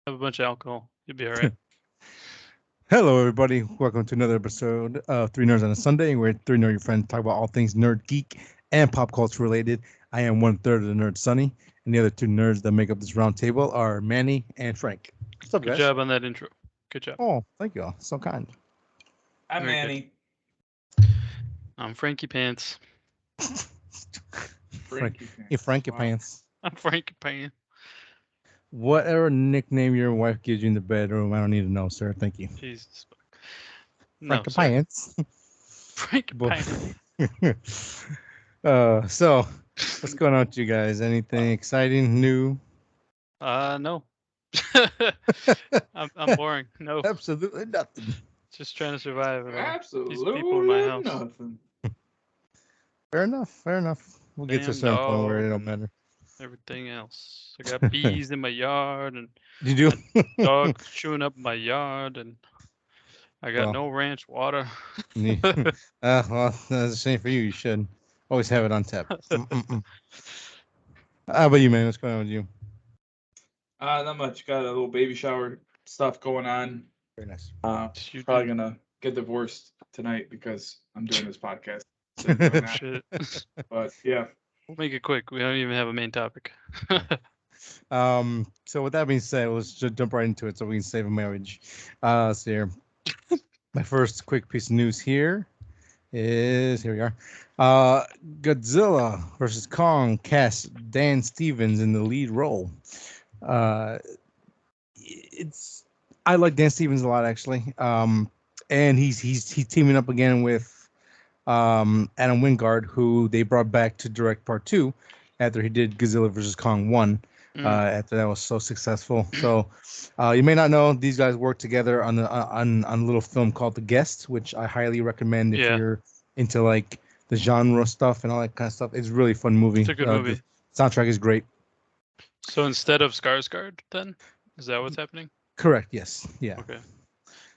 Have a bunch of alcohol. You'll be all right. Hello, everybody. Welcome to another episode of Three Nerds on a Sunday, where three nerdy friends talk about all things nerd, geek, and pop culture related. I am one third of the nerd, Sunny, and the other two nerds that make up this round table are Manny and Frank. What's up, Good guys? job on that intro. Good job. Oh, thank you all. So kind. I'm Very good. Manny. I'm Frankie Pants. Frankie Hey, Frankie Wow. Pants. I'm Frankie Pants. Whatever nickname your wife gives you in the bedroom, I don't need to know, sir. Thank you. Jesus. No, Frankie sir. Pants. Frankie Bo- Pants. So, what's going on with you guys? Anything exciting, new? No. I'm boring. No. Absolutely nothing. Just trying to survive. Absolutely people in my house. nothing. Fair enough. Fair enough. We'll get to a Damn certain point where it dog don't matter. Everything else. I got bees in my yard and You do? dogs chewing up my yard and I got Well. no ranch water. Well, that's a shame for you. You should always have it on tap. How about you, man? What's going on with you? Not much. Got a little baby shower stuff going on. Very nice. You Probably do. gonna get divorced tonight because I'm doing this podcast. So doing that. Shit. But yeah, We'll make it quick. We don't even have a main topic. So with that being said, let's just jump right into it so we can save a marriage. So here, my first quick piece of news here we are. Godzilla versus Kong cast Dan Stevens in the lead role. I like Dan Stevens a lot, actually. And he's teaming up again with Adam Wingard, who they brought back to direct part 2 after he did Godzilla vs. Kong 1. After that was so successful. So you may not know, these guys worked together on a little film called The Guest, which I highly recommend if you're into like the genre stuff and all that kind of stuff. It's a really fun movie. It's a good movie. The soundtrack is great. So instead of Skarsgård, then? Is that what's happening? Correct, yes. Yeah. Okay.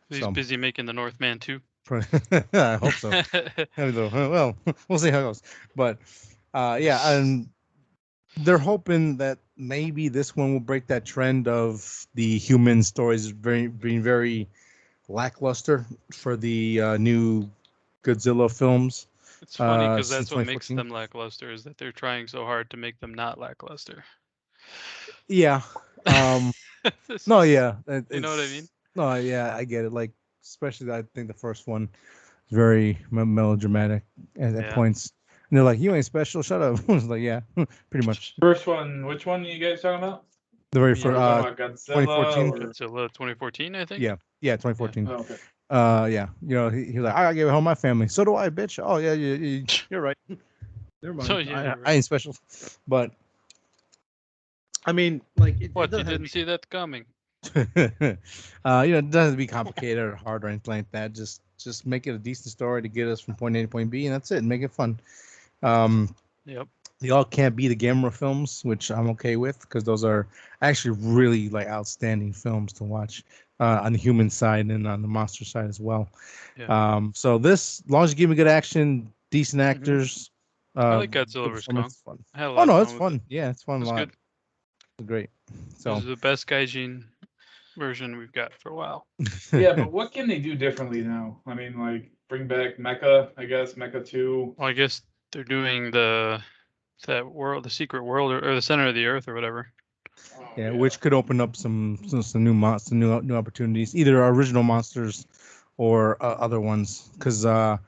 He's So- busy making the Northman too. I hope so. Well, we'll see how it goes. But yeah, and they're hoping that maybe this one will break that trend of the human stories being very lackluster for the new Godzilla films. It's funny because since that's what makes 2014. them lackluster, is that they're trying so hard to make them not lackluster. Yeah. This No, is- yeah. You know what I mean? No, yeah, I get it. Like, especially I think the first one is very melodramatic at Yeah. points. And they're like, "You ain't special. Shut up." I was like, "Yeah, pretty much." first one. Which one are you guys talking about? The very Yeah, first, Are we talking about Godzilla 2014? or- Godzilla 2014, I think. Yeah. 2014. Oh, okay. Yeah, you know, he's like, "I gave it home my family." So do I, bitch. Oh yeah, you're right. Never mind. So, yeah, I you're right. ain't special, but I mean, like, What, you doesn't have didn't see that coming? to be- you know, it doesn't have to be complicated or hard or anything like that. Just make it a decent story to get us from point A to point B, and that's it. Make it fun. Yep. They all can't be the Gamera films, which I'm okay with because those are actually really like outstanding films to watch on the human side and on the monster side as well. Yeah. So this, as long as you give me good action, decent actors, I like Godzilla good vs. performance, it's fun. I had a Oh lot no, of it's with fun. it. Yeah, it's fun It's a lot. good. It's great. This So is the best Gaijin version we've got for a while. Yeah, but what can they do differently now? I mean, like bring back Mecha, I guess Mecha 2. Well, I guess they're doing that world, the secret world, or the center of the earth, or whatever. Oh, yeah, which could open up some new monsters, new opportunities, either original monsters or other ones. Because I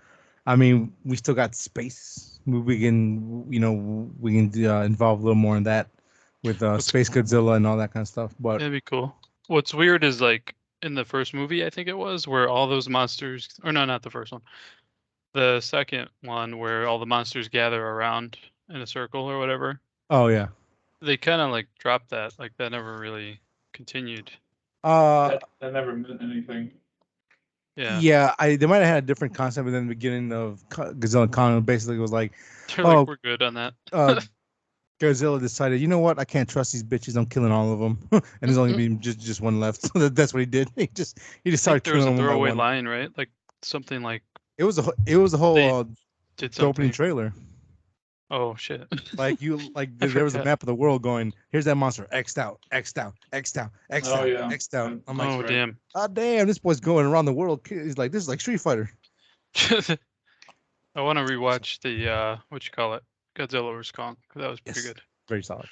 mean, we still got space. We can involve a little more in that with Space Godzilla and all that kind of stuff. But That'd be cool. What's weird is like in the first movie, I think it was, where all those monsters, or no, not the first one, the second one where all the monsters gather around in a circle or whatever. oh yeah, They kind of like dropped that. Like that never really continued. uh, that never meant anything. Yeah. yeah, they might have had a different concept in the beginning of Godzilla Kong. Basically, it was like They're Oh. like, we're good on that. Godzilla decided, you know what? I can't trust these bitches. I'm killing all of them, and there's only been just one left. So that's what he did. He just I started think there was killing a them one by throwaway one. line, right? Like something like It was a whole They the did opening something. trailer. Oh shit! Like I there was a forgot. map of the world going, here's that monster, X'd out, X'd out, X'd out, X'd Oh out, yeah. X'd out. I'm like, Oh right. damn! oh damn, this boy's going around the world. He's like, this is like Street Fighter. I want to rewatch the what you call it, Godzilla vs Kong. 'Cause that was pretty Yes, good. very solid.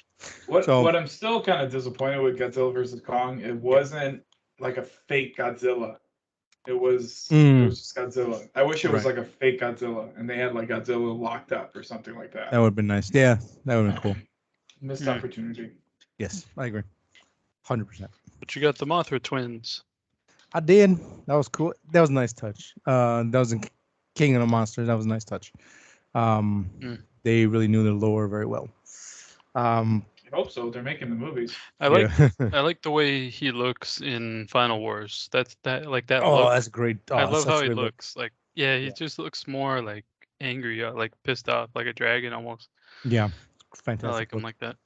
What So what I'm still kind of disappointed with Godzilla versus Kong, it wasn't like a fake Godzilla. It was just Godzilla. I wish it was right, like a fake Godzilla and they had like Godzilla locked up or something like that that. would have been nice. Yeah, that would have been cool. Missed Hmm. opportunity. Yes, I agree, 100%. But you got the Mothra twins. I did. That was cool. That was a nice touch. That was in King of the Monsters. That was a nice touch. Mm. They really knew their lore very well. I hope so. They're making the movies. I like yeah. I like the way he looks in Final Wars. That that Oh, look. that's great. I Oh, love such how a he good look. looks. Like yeah, he Yeah. just looks more like angry, like pissed off, like a dragon almost. Yeah, I fantastic like him look. like that.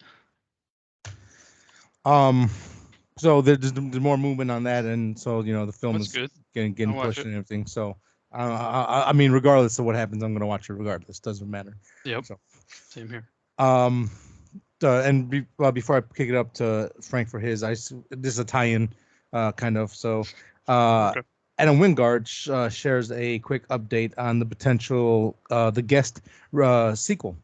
So there's more movement on that, and so the film That's is good. getting I'll watch pushed it. and everything. So I mean, regardless of what happens, I'm gonna watch it regardless. Doesn't matter. Yep. So Same here. before I kick it up to Frank for his, this is a tie-in, kind of. So Okay. Adam Wingard shares a quick update on the potential The Guest sequel.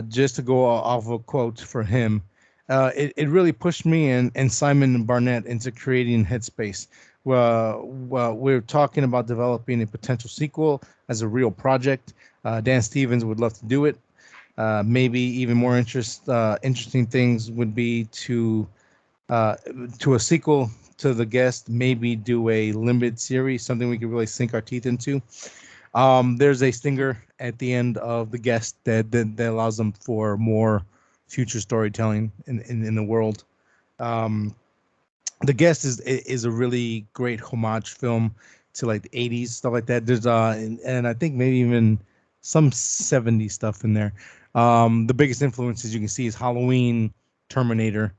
Just to go off a quote for him, it really pushed me and Simon Barnett into creating Headspace. Well, we're talking about developing a potential sequel as a real project. Dan Stevens would love to do it. Maybe even more interesting things would be to a sequel to The Guest. Maybe do a limited series, something we could really sink our teeth into. There's a stinger at the end of The Guest that allows them for more future storytelling in the world. The Guest is a really great homage film to like the 80s stuff like that. There's and I think maybe even some 70s stuff in there. The biggest influences you can see is Halloween, Terminator,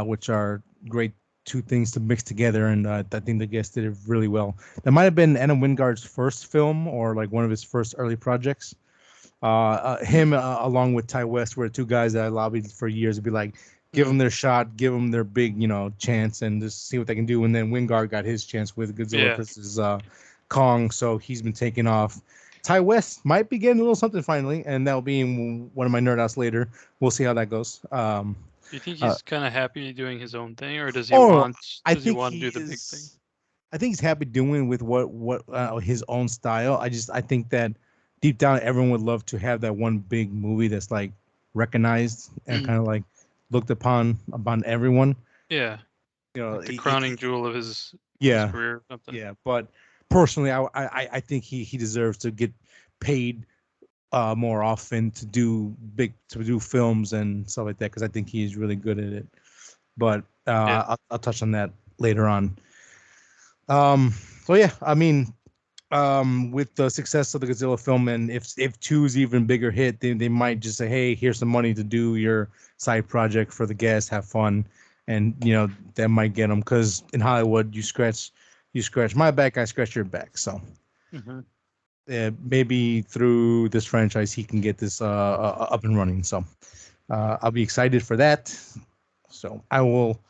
which are great two things to mix together, and I think The Guest did it really well. That might have been Adam Wingard's first film or like one of his first early projects. Him along with Ty West were two guys that I lobbied for years to be like, give them their shot, give them their big chance, and just see what they can do. And then Wingard got his chance with Godzilla Yeah. versus Kong, so he's been taking off. Ty West might be getting a little something finally, and that'll be in one of my nerd outs later. We'll see how that goes. Do you think he's kind of happy doing his own thing, or does he Oh, want I does he think want to he do the big thing? is. I think he's happy doing with what his own style. I think that deep down everyone would love to have that one big movie that's like recognized and kind of like looked upon everyone. Yeah, like the crowning jewel of his yeah, career or something. yeah. But personally, I think he deserves to get paid more often to do films and stuff like that because I think he's really good at it. But Yeah. I'll touch on that later on. So yeah, I mean, with the success of the Godzilla film, and if two's even bigger hit, they might just say, hey, here's some money to do your side project for The Guest, have fun, and that might get them because in Hollywood, you scratch my back, I scratch your back. So maybe through this franchise, he can get this up and running. So I'll be excited for that. So I will,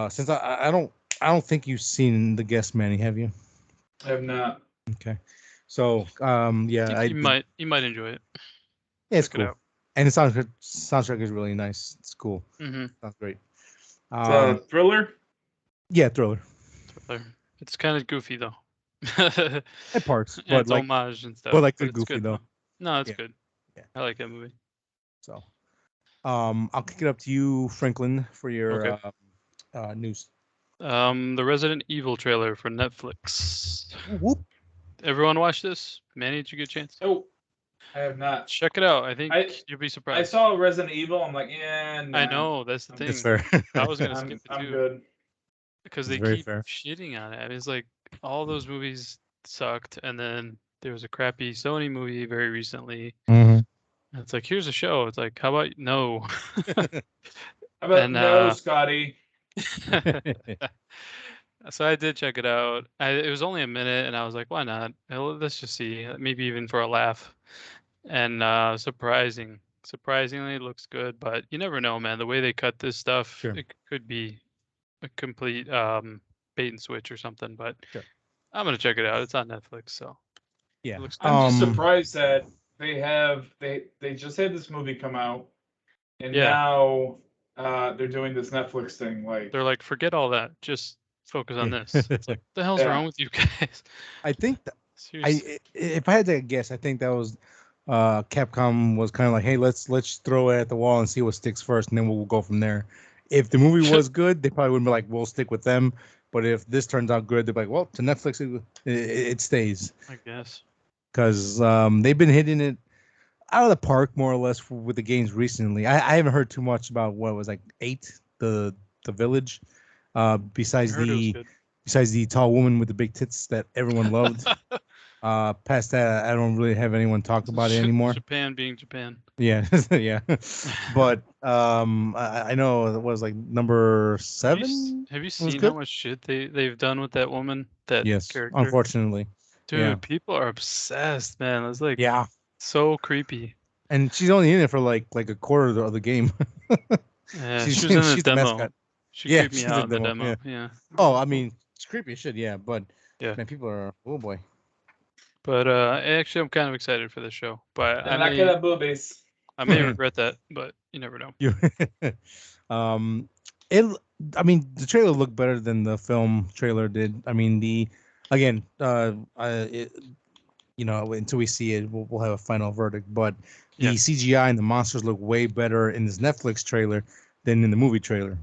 since I don't think you've seen The Guest, Manny, have you? I have not. Okay. So yeah, I think you might enjoy it. yeah, it's Check it cool. out. And the soundtrack is really nice. It's cool. Sounds great. It's a thriller. Yeah, thriller. It's kind of goofy though. At parts, Yeah, but it's like homage and stuff. but like But good it's goofy good though. though. No, it's Yeah. good. Yeah. I like that movie. So I'll kick it up to you, Franklin, for your Okay. news. The Resident Evil trailer for Netflix. Whoop. Everyone watch this? Manny, did you get a chance? Oh, I have not. Check it out. I think you'll be surprised. I saw Resident Evil. I'm like, yeah, nah, I know, that's the thing. That's fair. I was gonna skip it I'm too. good. Because That's they very keep fair. shitting on it. It's like all those movies sucked, and then there was a crappy Sony movie very recently. Mhm. And it's like, here's a show. It's like, how about no? How about And no, Scotty? so I did check it out. It was only a minute, and I was like, why not? Let's just see. Maybe even for a laugh. and surprisingly, it looks good. But you never know, man. The way they cut this stuff, Sure. it could be a complete bait and switch or something. But Sure. I'm gonna check it out. It's on Netflix, so Yeah. it looks good. I'm just surprised that they just had this movie come out, and Yeah. now they're doing this Netflix thing. Like, They're like, forget all that. Just focus on this. It's like, what the hell's Yeah. wrong with you guys? I think that Seriously. if I had to guess, I think that was Capcom was kind of like, hey, let's throw it at the wall and see what sticks first, and then we'll go from there. If the movie was good, they probably wouldn't be like, we'll stick with them. But if this turns out good, they're like, well, to Netflix, it stays. I guess. Because they've been hitting it out of the park more or less with the games recently. I haven't heard too much about what it was like 8, the village. Besides I heard it was the good. besides the tall woman with the big tits that everyone loved. Past that, I don't really have anyone talk about it anymore. Japan being Japan. Yeah, yeah. But I know it was like number 7. Have you was seen good. how much shit they've done with that woman? That Yes, character. unfortunately. Dude, yeah. people are obsessed, man. It's like Yeah, so creepy. and she's only in it for like a quarter of the game. Yeah, she's she was in the the demo. mascot. She Yeah, creeped me she's out in in the demo, demo. Yeah. Oh, I mean, it's creepy as shit. Yeah, but Yeah. man, people are oh boy. But actually, I'm kind of excited for the show. But they're not gonna have boobies. I may regret that, but you never know. You, it. I mean, the trailer looked better than the film trailer did. I mean, again, until we see it, we'll have a final verdict. But the CGI and the monsters look way better in this Netflix trailer than in the movie trailer.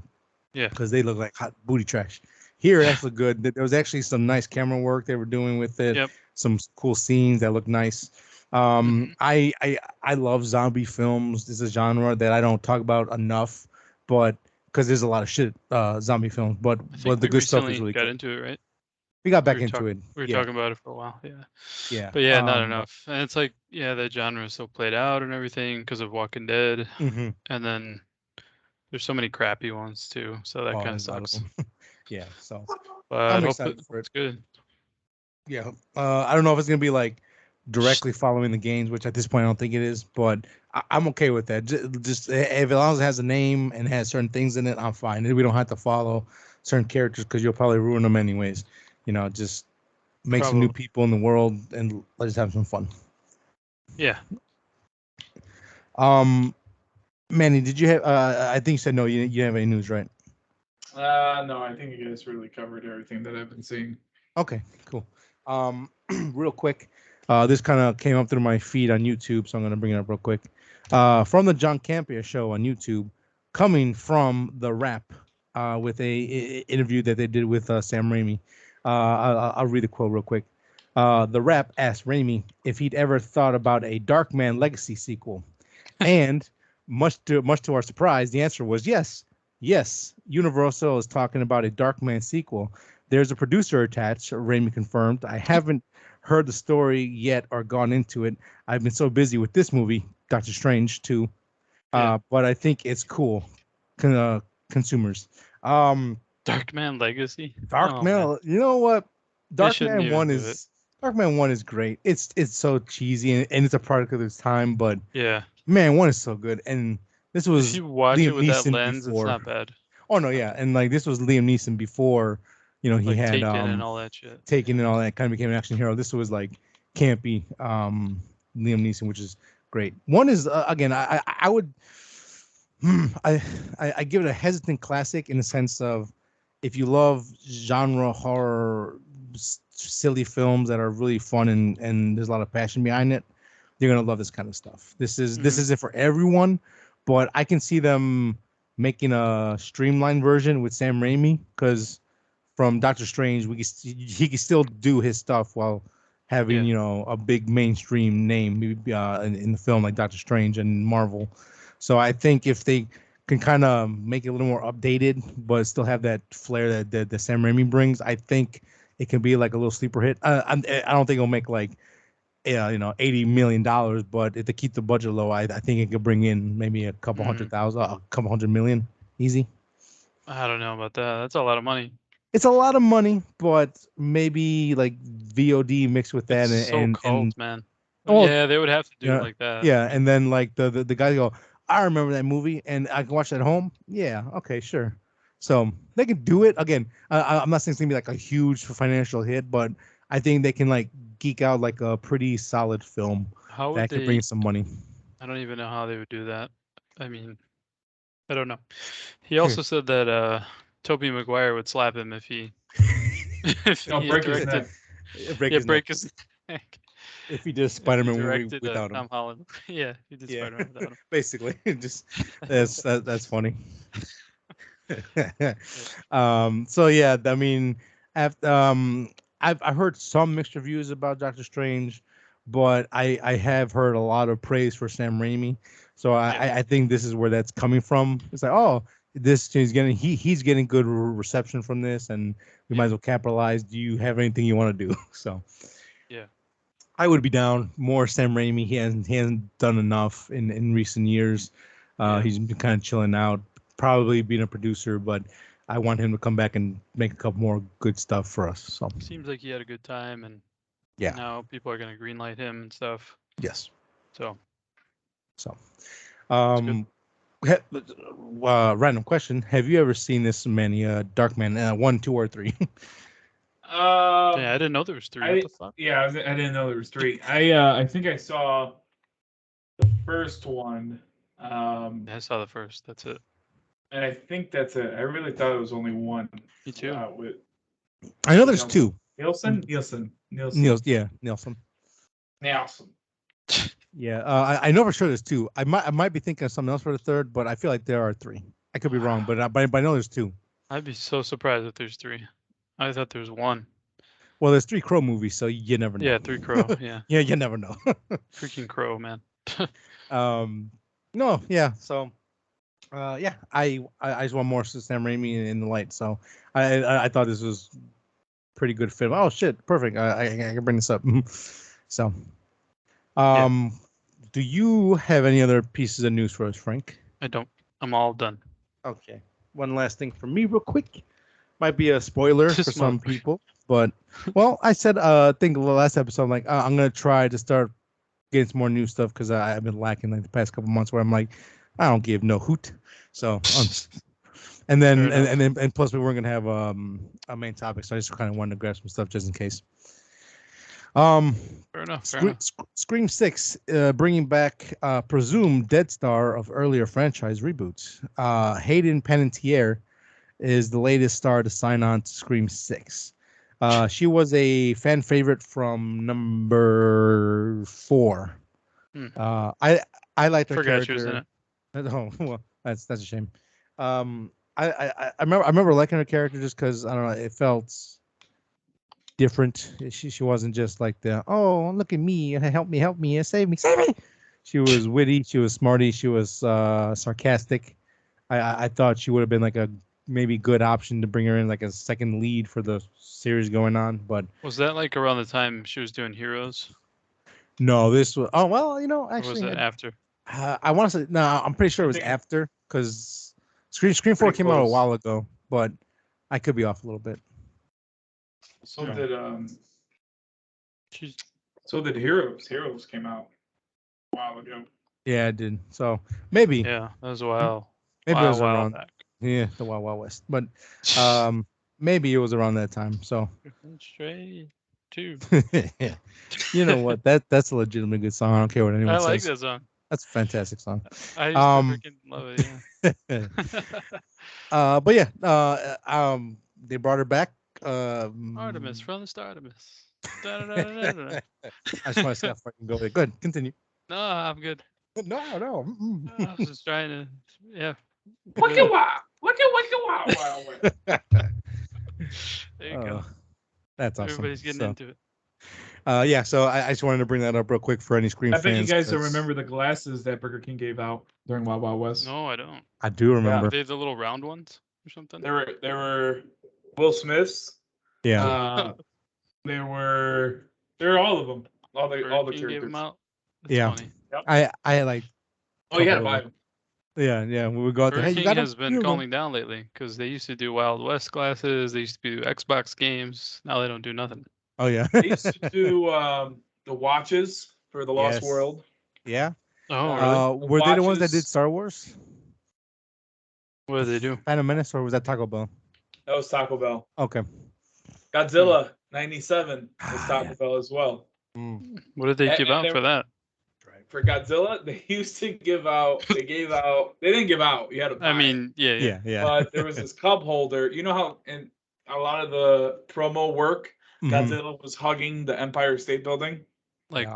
Yeah, because they look like hot booty trash. Here, it actually looked good. There was actually some nice camera work they were doing with it. Yep. Some cool scenes that look nice. I love zombie films. This is a genre that I don't talk about enough, but because there's a lot of shit zombie films, but the good stuff is really got good. into it, right? We got back into it. We were talking about it for a while, yeah. Yeah. But yeah, not enough. And it's like, yeah, that genre is so played out and everything because of Walking Dead, Mm-hmm. and then there's so many crappy ones too, so that kind of sucks. Yeah, so but I'm excited for it. It's good. Yeah, I don't know if it's gonna be like directly following the games, which at this point I don't think it is, but I'm okay with that. Just if as long as it has a name and has certain things in it, I'm fine. We don't have to follow certain characters because you'll probably ruin them anyways. Just make some new people in the world and let's have some fun. Yeah. Manny, did you have? I think you said no. You didn't have any news, right? No, I think you guys really covered everything that I've been seeing. Okay, cool. Real quick, this kind of came up through my feed on YouTube, so I'm gonna bring it up real quick. From the John Campea show on YouTube, coming from the Wrap, with a interview that they did with Sam Raimi. I'll read the quote real quick. The Wrap asked Raimi if he'd ever thought about a Darkman Legacy sequel, and much to our surprise, the answer was yes. Yes, Universal is talking about a Darkman sequel. There's a producer attached, Raimi confirmed. I haven't heard the story yet or gone into it. I've been so busy with this movie, Doctor Strange 2. But I think it's cool. Consumers. Darkman Legacy. Darkman. You know what? Darkman 1 is great. It's so cheesy and it's a product of its time, but yeah. Man, 1 is so good. And this was if you watch Liam it with Neeson that lens, before. It's not bad. Oh no, yeah. And like this was Liam Neeson before, he like had Taken and all that shit. Taken and all that, kind of became an action hero. This was like campy Liam Neeson, which is great. 1 is again, I would I give it a hesitant classic in the sense of if you love genre horror silly films that are really fun and there's a lot of passion behind it, you're gonna love this kind of stuff. This isn't for everyone, but I can see them making a streamlined version with Sam Raimi because from Doctor Strange, he can still do his stuff while having a big mainstream name in the film like Doctor Strange and Marvel. So I think if they can kind of make it a little more updated, but still have that flair that Sam Raimi brings, I think it can be like a little sleeper hit. I don't think it'll make like $80 million, but if they keep the budget low, I think it could bring in maybe a couple $100 million, easy. I don't know about that. That's a lot of money. It's a lot of money, but maybe like VOD mixed with that it's so cult, man. Well, Well, yeah, they would have to do yeah, it like that. yeah, I mean, and then like the guys go, I remember that movie, and I can watch it at home. Yeah, okay, sure. So they can do it again. I'm not saying it's gonna be like a huge financial hit, but I think they can like geek out like a pretty solid film how would that could bring they? some money. I don't even know how they would do that. I mean, I don't know. He also said that Tobey Maguire would slap him if he if Don't he break his directed. neck. Break Yeah, his neck break his neck. if he did a If he Spider-Man movie directed without him. Tom Holland. Yeah, he did Yeah, Spider-Man without him. basically, just that's funny. Yeah. So yeah, I mean, after, I've heard some mixed reviews about Doctor Strange, but I have heard a lot of praise for Sam Raimi. So I think this is where that's coming from. It's like, oh, this he's getting good reception from this, and we might as well capitalize. Do you have anything you want to do? So Yeah. I would be down more Sam Raimi. He hasn't done enough in recent years. Yeah. He's been kind of chilling out, probably being a producer, but I want him to come back and make a couple more good stuff for us. So Seems like he had a good time, and yeah, now people are gonna greenlight him and stuff. yes. So So it's good. random question: have you ever seen this many Darkman 1, 2, or 3? Yeah, I didn't know there was three. What the fuck? Yeah, I didn't know there was 3. I think I saw the first one. Yeah, I saw the first. That's it. And I think that's it. I really thought it was only one. Me too. With I know there's Nielsen. 2. Nielsen. Nielsen. Yeah, I know for sure there's 2. I might be thinking of something else for the third, but I feel like there are 3. I could be wrong, but I know there's 2. I'd be so surprised if there's 3. I thought there was 1. Well, there's 3 Crow movies, so you never know. Yeah, 3 Crow. Yeah. Yeah, you never know. Freaking Crow, man. No, yeah. So, yeah, I just want more Sam Raimi in the light. So I thought this was pretty good film. Oh shit, perfect. I can bring this up. So, do you have any other pieces of news for us, Frank? I don't. I'm all done. Okay. One last thing for me, real quick. Might be a spoiler for some people, but well, I said I think the last episode, I'm like I'm gonna try to start getting some more new stuff because I've been lacking like the past couple months where I'm like I don't give no hoot. So and then and plus we weren't gonna have a main topic, so I just kind of wanted to grab some stuff just in case. Fair enough. Scream 6, bringing back presumed Dead Star of earlier franchise reboots. Hayden Panettiere is the latest star to sign on to Scream 6. She was a fan favorite from number 4. I liked her Forgot character. she was in it. Oh, well, that's a shame. I remember liking her character just because I don't know, it felt different. She wasn't just like the look at me, help me, save me. She was witty, she was smarty, she was sarcastic. I thought she would have been like a maybe good option to bring her in like a second lead for the series going on. But was that like around the time she was doing Heroes? No, this was actually, or was it after? I want to say no. I'm pretty sure it was after because Scream 4 came out a while ago, but I could be off a little bit. So did Heroes. Heroes came out a while ago. Yeah, it did. So maybe. Yeah, that was a while. Maybe it was around. Back. Yeah, the Wild West. But maybe it was around that time. So straight too. You know what? That's a legitimately good song. I don't care what anyone says. I like that song. That's a fantastic song. I used to freaking love it. Yeah. But yeah, they brought her back. Artemis from the Startimus. I just want to see how far I can go. Good. Good. Continue. No, I'm good. No. I was just trying to. Yeah. Wicka wow. There you go. That's awesome. Everybody's getting into it. Yeah, so I just wanted to bring that up real quick for any Scream fans. I bet you guys don't remember the glasses that Burger King gave out during Wild Wild West. No, I don't. I do remember. Are they the little round ones or something? They were Will Smith's. Yeah. They were all of them. All the characters. Gave them out? That's yeah. Funny. Yep. I like. Oh, you gotta buy them. Yeah. We would go out there. Burger Hey, King has been calling down lately because they used to do Wild West glasses. They used to do Xbox games. Now they don't do nothing. Oh yeah. They used to do the watches. for the Lost Yes. World. Yeah. Oh, really? Were they the ones that did Watches- Star Wars? What did they do? Phantom Menace, or was that Taco Bell? That was Taco Bell. Okay. Godzilla '97 was Ah, Taco yeah. Bell as well. What did they give out for that? For Godzilla, they used to give out. They gave out. They didn't give out. You had to buy I mean, yeah. Yeah, yeah. But there was this cup holder. You know how in a lot of the promo work, Mhm. Godzilla was hugging the Empire State Building. Like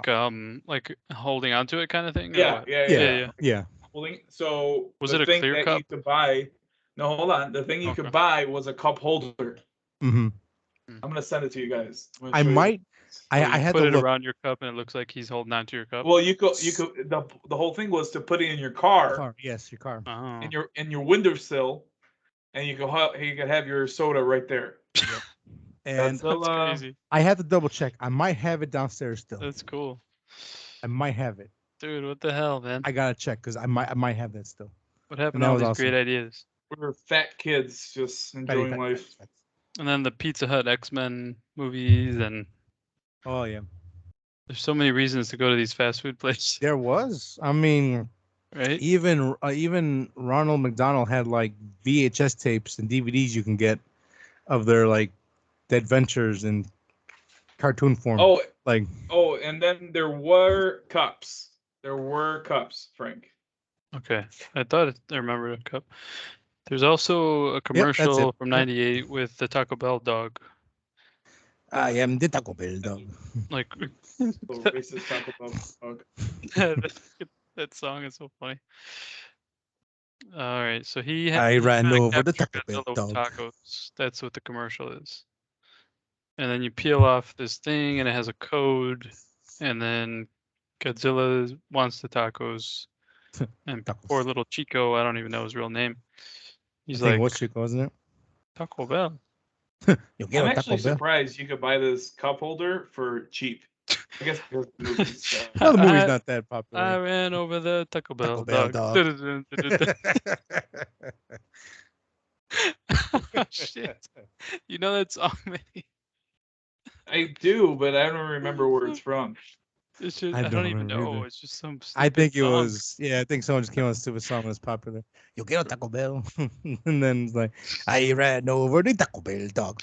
holding onto it kind of thing? Or Yeah, what? yeah. Yeah. Holding. So Was the it a thing clear that cup? you could buy. No, hold on. The thing you Okay. could buy was a cup holder. Mm-hmm. I'm gonna send it to you guys. I'm gonna I show you. might. I You had put to it look. around your cup and it looks like he's holding onto your cup. Well, you could the whole thing was to put it in your car, Yes, your car. Oh. in your windowsill, and you could have your soda right there. And That's Godzilla. crazy. I had to double check. I might have it downstairs still. That's cool. I might have it. Dude, what the hell, man? I gotta check because I might have that still. What happened that to all was these awesome. great ideas? We were fat kids just enjoying life. And then the Pizza Hut X-Men movies, and Oh yeah, there's so many reasons to go to these fast food places, there was. I mean, right? even Ronald McDonald had like VHS tapes and DVDs you can get of their like the adventures in cartoon form. Oh, Like and then there were cups. There were cups, Frank. Okay, I thought I remembered a cup. There's also a that's commercial it. from Yep. ¡98 with the Taco Bell dog. I am the Taco Bell dog. Like So racist Taco Bell dog. that song is so funny. All right, so he I ran gotta over the capture Taco Bell Godzilla with dog. tacos. That's what the commercial is. And then you peel off this thing, and it has a code. And then Godzilla wants the tacos, and Tacos. poor little Chico, I don't even know his real name. He's I think like, it was Chico, wasn't it? Taco Bell. Yo quiero I'm Taco actually Bell. surprised you could buy this cup holder for cheap. I guess because the movies. No, the movie's I- not that I popular. ran over the Taco Bell, Bell dog. Shit. You know that song, man? I do, but I don't remember where it's from. It's just, I I don't don't even remember know. either. It's just some I stupid think it song. was. Yeah, I think someone just came on a stupid song that's popular. Yo quiero Taco Bell, and then it's like I ran over the Taco Bell dog.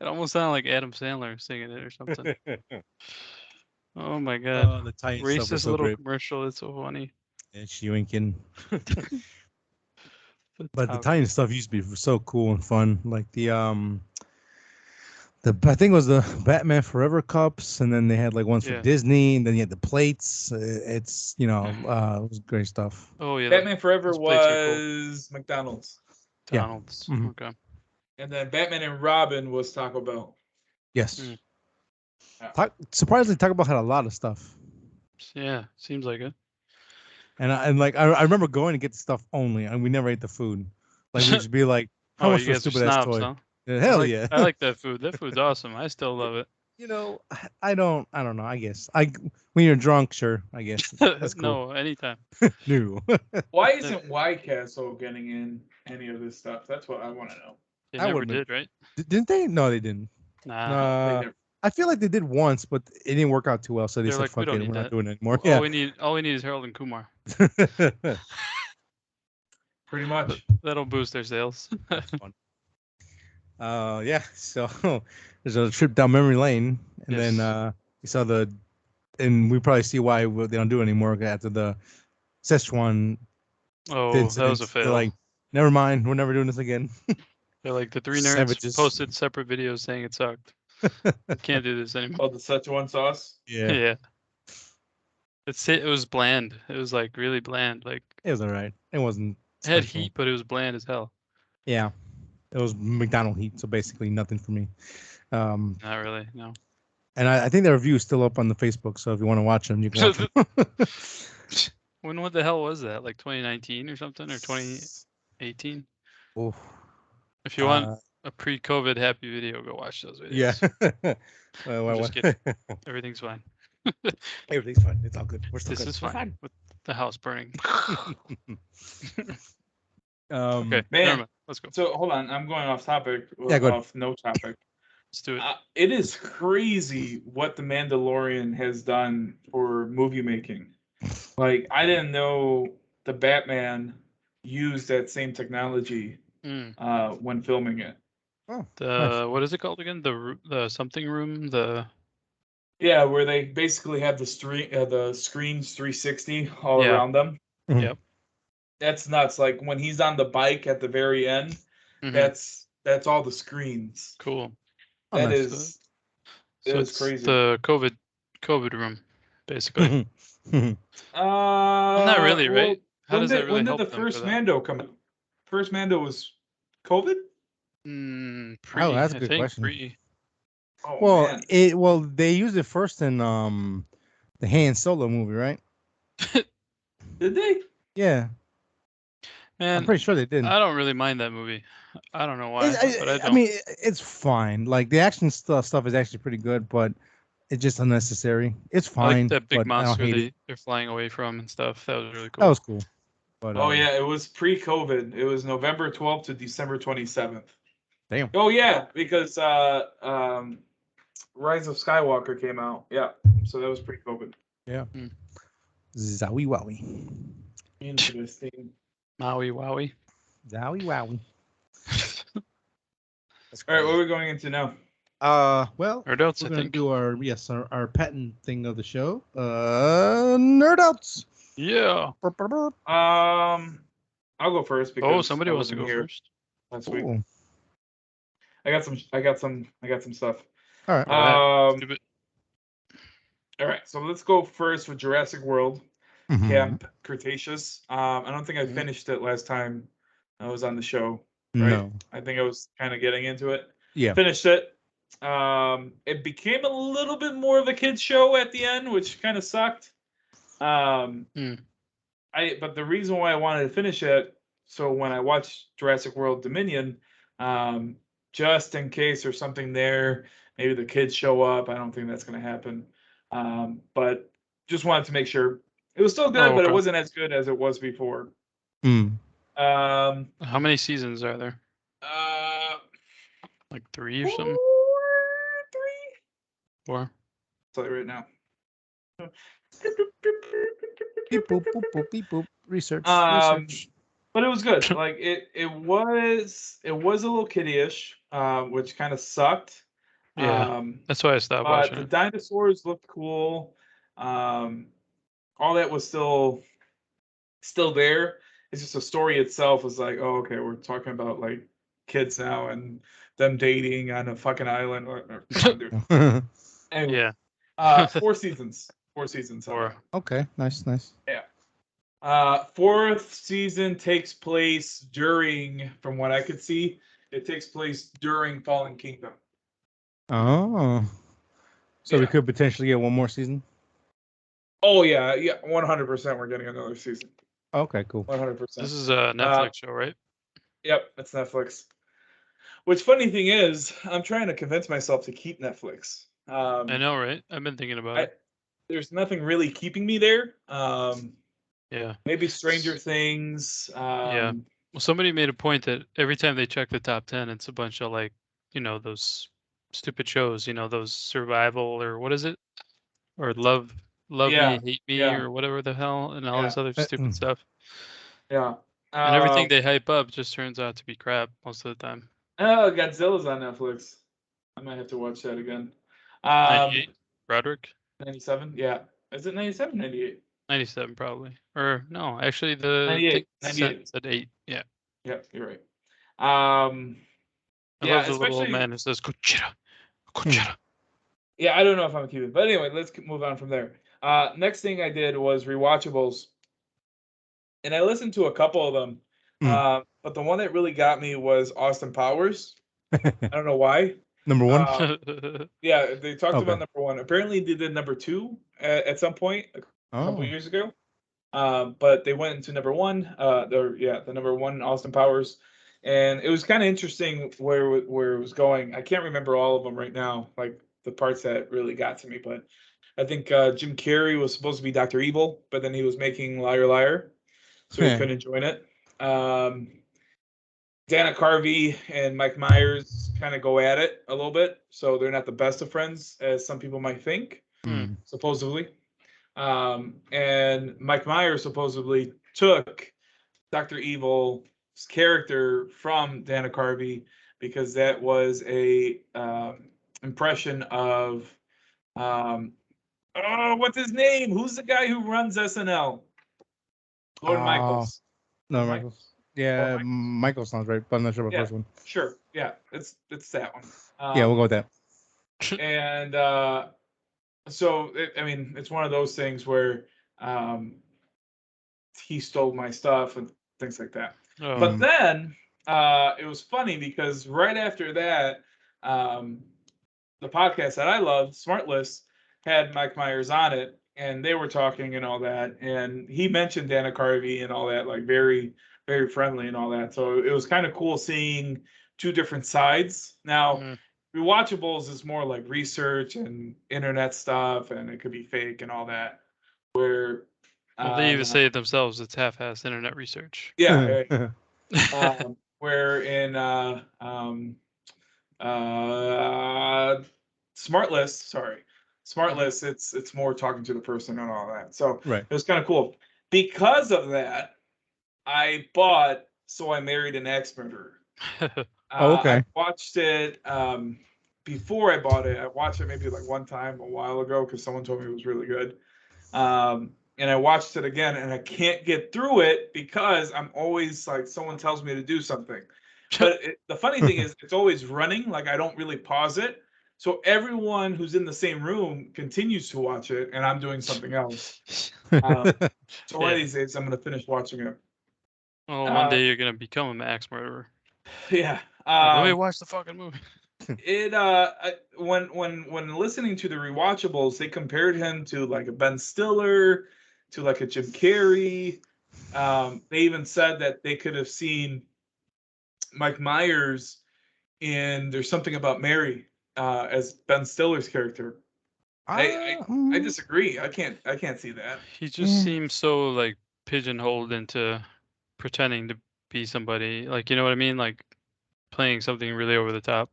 It almost sounded like Adam Sandler singing it or something. Oh my god. The tiny stuff was Racist so little great. commercial. It's so funny. It's yoinking. The But the taco. tiny stuff used to be so cool and fun. Like the I think it was the Batman Forever cups, and then they had like ones for Yeah. Disney, and then you had the plates. It's it was great stuff. Oh yeah. Batman Forever those plates are cool. was McDonald's, Yeah. Donald's. Mhm. Okay. and then Batman and Robin was Taco Bell. Yes. Mm. Surprisingly, Taco Bell had a lot of stuff, Yeah, seems like it. and I remember going to get the stuff only, and we never ate the food. Like we'd just be like, "How Oh, much you for a guys are stupid ass snobs, toy?" huh? Hell I like, yeah! I like that food. That food's awesome. I still love it. You know, I don't know. I guess when you're drunk, sure. I guess that's cool. No, anytime. No. Why isn't White Castle getting in any of this stuff? That's what I want to know. They I never wouldn't have- did, right? Didn't they? No, they didn't. Nah. They never- I feel like they did once, but it didn't work out too well. So they They're said, like, we "Fuck don't it, need we're not that. doing it anymore." All we need is Harold and Kumar. Pretty much. That'll boost their sales. Fun. Yeah. So there's a trip down memory lane, and Yes. then we saw and we probably see why they don't do it anymore after the Szechuan Oh, that was incident. a They're fail. like, never mind, we're never doing this again. They're like the three nerds Savages. posted separate videos saying it sucked. We can't do this anymore. Oh, the Szechuan sauce. Yeah, Yeah. It was bland. It was like really bland. Like it was all right. It wasn't. it had special. heat, but it was bland as hell. Yeah, it was McDonald heat, so basically nothing for me. Not really. No. And I think the review is still up on the Facebook, so if you want to watch them, you can watch them. What the hell was that? Like 2019 or something, or 2018? Oof. If you want a pre-COVID happy video, go watch those videos. Yeah. I'm just kidding. Everything's fine. Everything's fine. It's all good. We're still This good. is We're fine. With the house burning. Um, Okay, Man. never mind. Let's go. So hold on, I'm going off topic. Yeah, go ahead. Off no topic. Let's do it. It is crazy what the Mandalorian has done for movie making. Like, I didn't know the Batman used that same technology Mm. when filming it. Oh, The nice. what is it called again? The something room. Yeah, where they basically have the screens 360 all Yeah. around them. Mhm. Yep. That's nuts. Like when he's on the bike at the very end, Mhm. that's all the screens. Cool. Oh, That nice. is So is it's crazy. the COVID room, basically. Well, not really, Well, right? How does that really when did help the them for first that? Mando come out? First Mando was COVID? Oh, Pre, that's a I good think question. pre. Oh Well, man. they used it first in the Han Solo movie, right? Did they? Yeah, I'm Man, pretty sure they did. I don't really mind that movie. I don't know why, but I I don't. mean, it's fine. Like the action stuff is actually pretty good, but it's just unnecessary. It's I like fine, that big but I don't monster hate it. they're flying away from and stuff. That was really That cool. was cool. But Oh yeah, it was pre-COVID. It was November 12th to December 27th. damn. Oh yeah, because Rise of Skywalker came out. Yeah. So that was pre-COVID. Yeah. Mm. Zowie wowie. Interesting. Maui Wowie. Zowie wowie. That's All right, what crazy. are we going into now? Well, Nerd outs, we're I gonna think. do our patent thing of the show. Nerd outs. Yeah. I'll go first Oh, because somebody I wants to wasn't go here first. last week. Cool. I got some stuff. All right. All right. Um, Stupid. all right, so let's go first with Jurassic World, Mhm. Camp Cretaceous. I don't think I Mhm. finished it last time I was on the show, right? No. I think I was kind of getting into it. Yeah. Finished it. It became a little bit more of a kids show at the end, which kind of sucked. Um, Mm. but the reason why I wanted to finish it, so when I watch Jurassic World Dominion, just in case there's something there, maybe the kids show up. I don't think that's going to happen. But just wanted to make sure it was still good, Oh, but it okay. wasn't as good as it was before. Mm. How many seasons are there? Uh, Like 3 or four, something? 3. 4? I'll tell you right now. Beep boop boop boop beep boop. Research. Um, Research. but it was good. Like it was a little kiddie-ish, which kind of sucked. Yeah. Um, That's why I stopped but watching the it. dinosaurs looked cool. Um, all that was still there. It's just the story itself was like, oh, okay, we're talking about like kids now and them dating on a fucking island. Come on, dude. Anyway, Yeah. 4 seasons. 4 seasons on that. 4. Okay. Nice. Nice. Yeah. Fourth season takes place during, from what I could see, it takes place during Fallen Kingdom. Oh. So we Yeah. could potentially get one more season. Oh yeah, 100%. We're getting another season. Okay. Cool. 100%. This is a Netflix show, right? Yep, it's Netflix. Which funny thing is, I'm trying to convince myself to keep Netflix. I know, right? I've been thinking about it. There's nothing really keeping me there. Yeah. Maybe Stranger Things. Yeah. Well, somebody made a point that every time they check the top 10, it's a bunch of like, those stupid shows, those survival or what is it? Or love Yeah, me, hate me, yeah, or whatever the hell, and all yeah, this other stupid stuff. yeah. And everything they hype up just turns out to be crap most of the time. Oh, Godzilla's on Netflix. I might have to watch that again. 98, Roderick? 97? Yeah. Is it 97? 98? 97 probably. Or no, actually the thing 98. said 98. 8. Yeah. Yeah, you're right. I Yeah, love the little old especially. man who says Gojira. Gojira. Yeah, I don't know if I'm keeping, but anyway, let's move on from there. Next thing I did was rewatchables, and I listened to a couple of them. But the one that really got me was Austin Powers. I don't know why. Number one. Yeah, they talked about Okay. number one. Apparently, they did number two at some point a couple Oh. years ago. But they went into number one. The number one Austin Powers, and it was kind of interesting where it was going. I can't remember all of them right now, like the parts that really got to me. But I think Jim Carrey was supposed to be Dr. Evil, but then he was making Liar Liar, so he couldn't join it. Dana Carvey and Mike Myers kind of go at it a little bit, so they're not the best of friends as some people might think, Mm. supposedly. And Mike Myers supposedly took Dr. Evil's character from Dana Carvey because that was a impression of what's his name? Who's the guy who runs SNL? Lord Michaels. No, Lord Michaels. Yeah, Michaels. Michael sounds right, but I'm not sure about the Yeah, first one. sure. Yeah, it's that one. Yeah, we'll go with that. And so I mean, it's one of those things where um, he stole my stuff and things like that. Oh. But then it was funny because right after that, um, the podcast that I loved, Smartless, had Mike Myers on it, and they were talking and all that, and he mentioned Dana Carvey and all that, like very, very friendly and all that. So it was kind of cool seeing two different sides. Now, rewatchables is more like research and internet stuff, and it could be fake and all that. Where Well, they even say it themselves. It's half-assed internet research. yeah, where in Smartless, it's more talking to the person and all that. So Right. it was kind of cool. Because of that, I bought So I Married an Axe Murderer. Oh, okay. I watched it before I bought it. I watched it maybe like one time a while ago because someone told me it was really good. And I watched it again, and I can't get through it because I'm always like someone tells me to do something. But the funny thing is, it's always running. Like I don't really pause it, so everyone who's in the same room continues to watch it, and I'm doing something else. So one of these days, I'm gonna finish watching it. Well, one day you're gonna become an axe murderer. Yeah. Let me watch the fucking movie. It when listening to the rewatchables, they compared him to like a Ben Stiller, to like a Jim Carrey. They even said that they could have seen Mike Myers in There's Something About Mary as Ben Stiller's character. I disagree. I can't see that. He just seems so like pigeonholed into pretending to be somebody. Like, you know what I mean? Like playing something really over the top.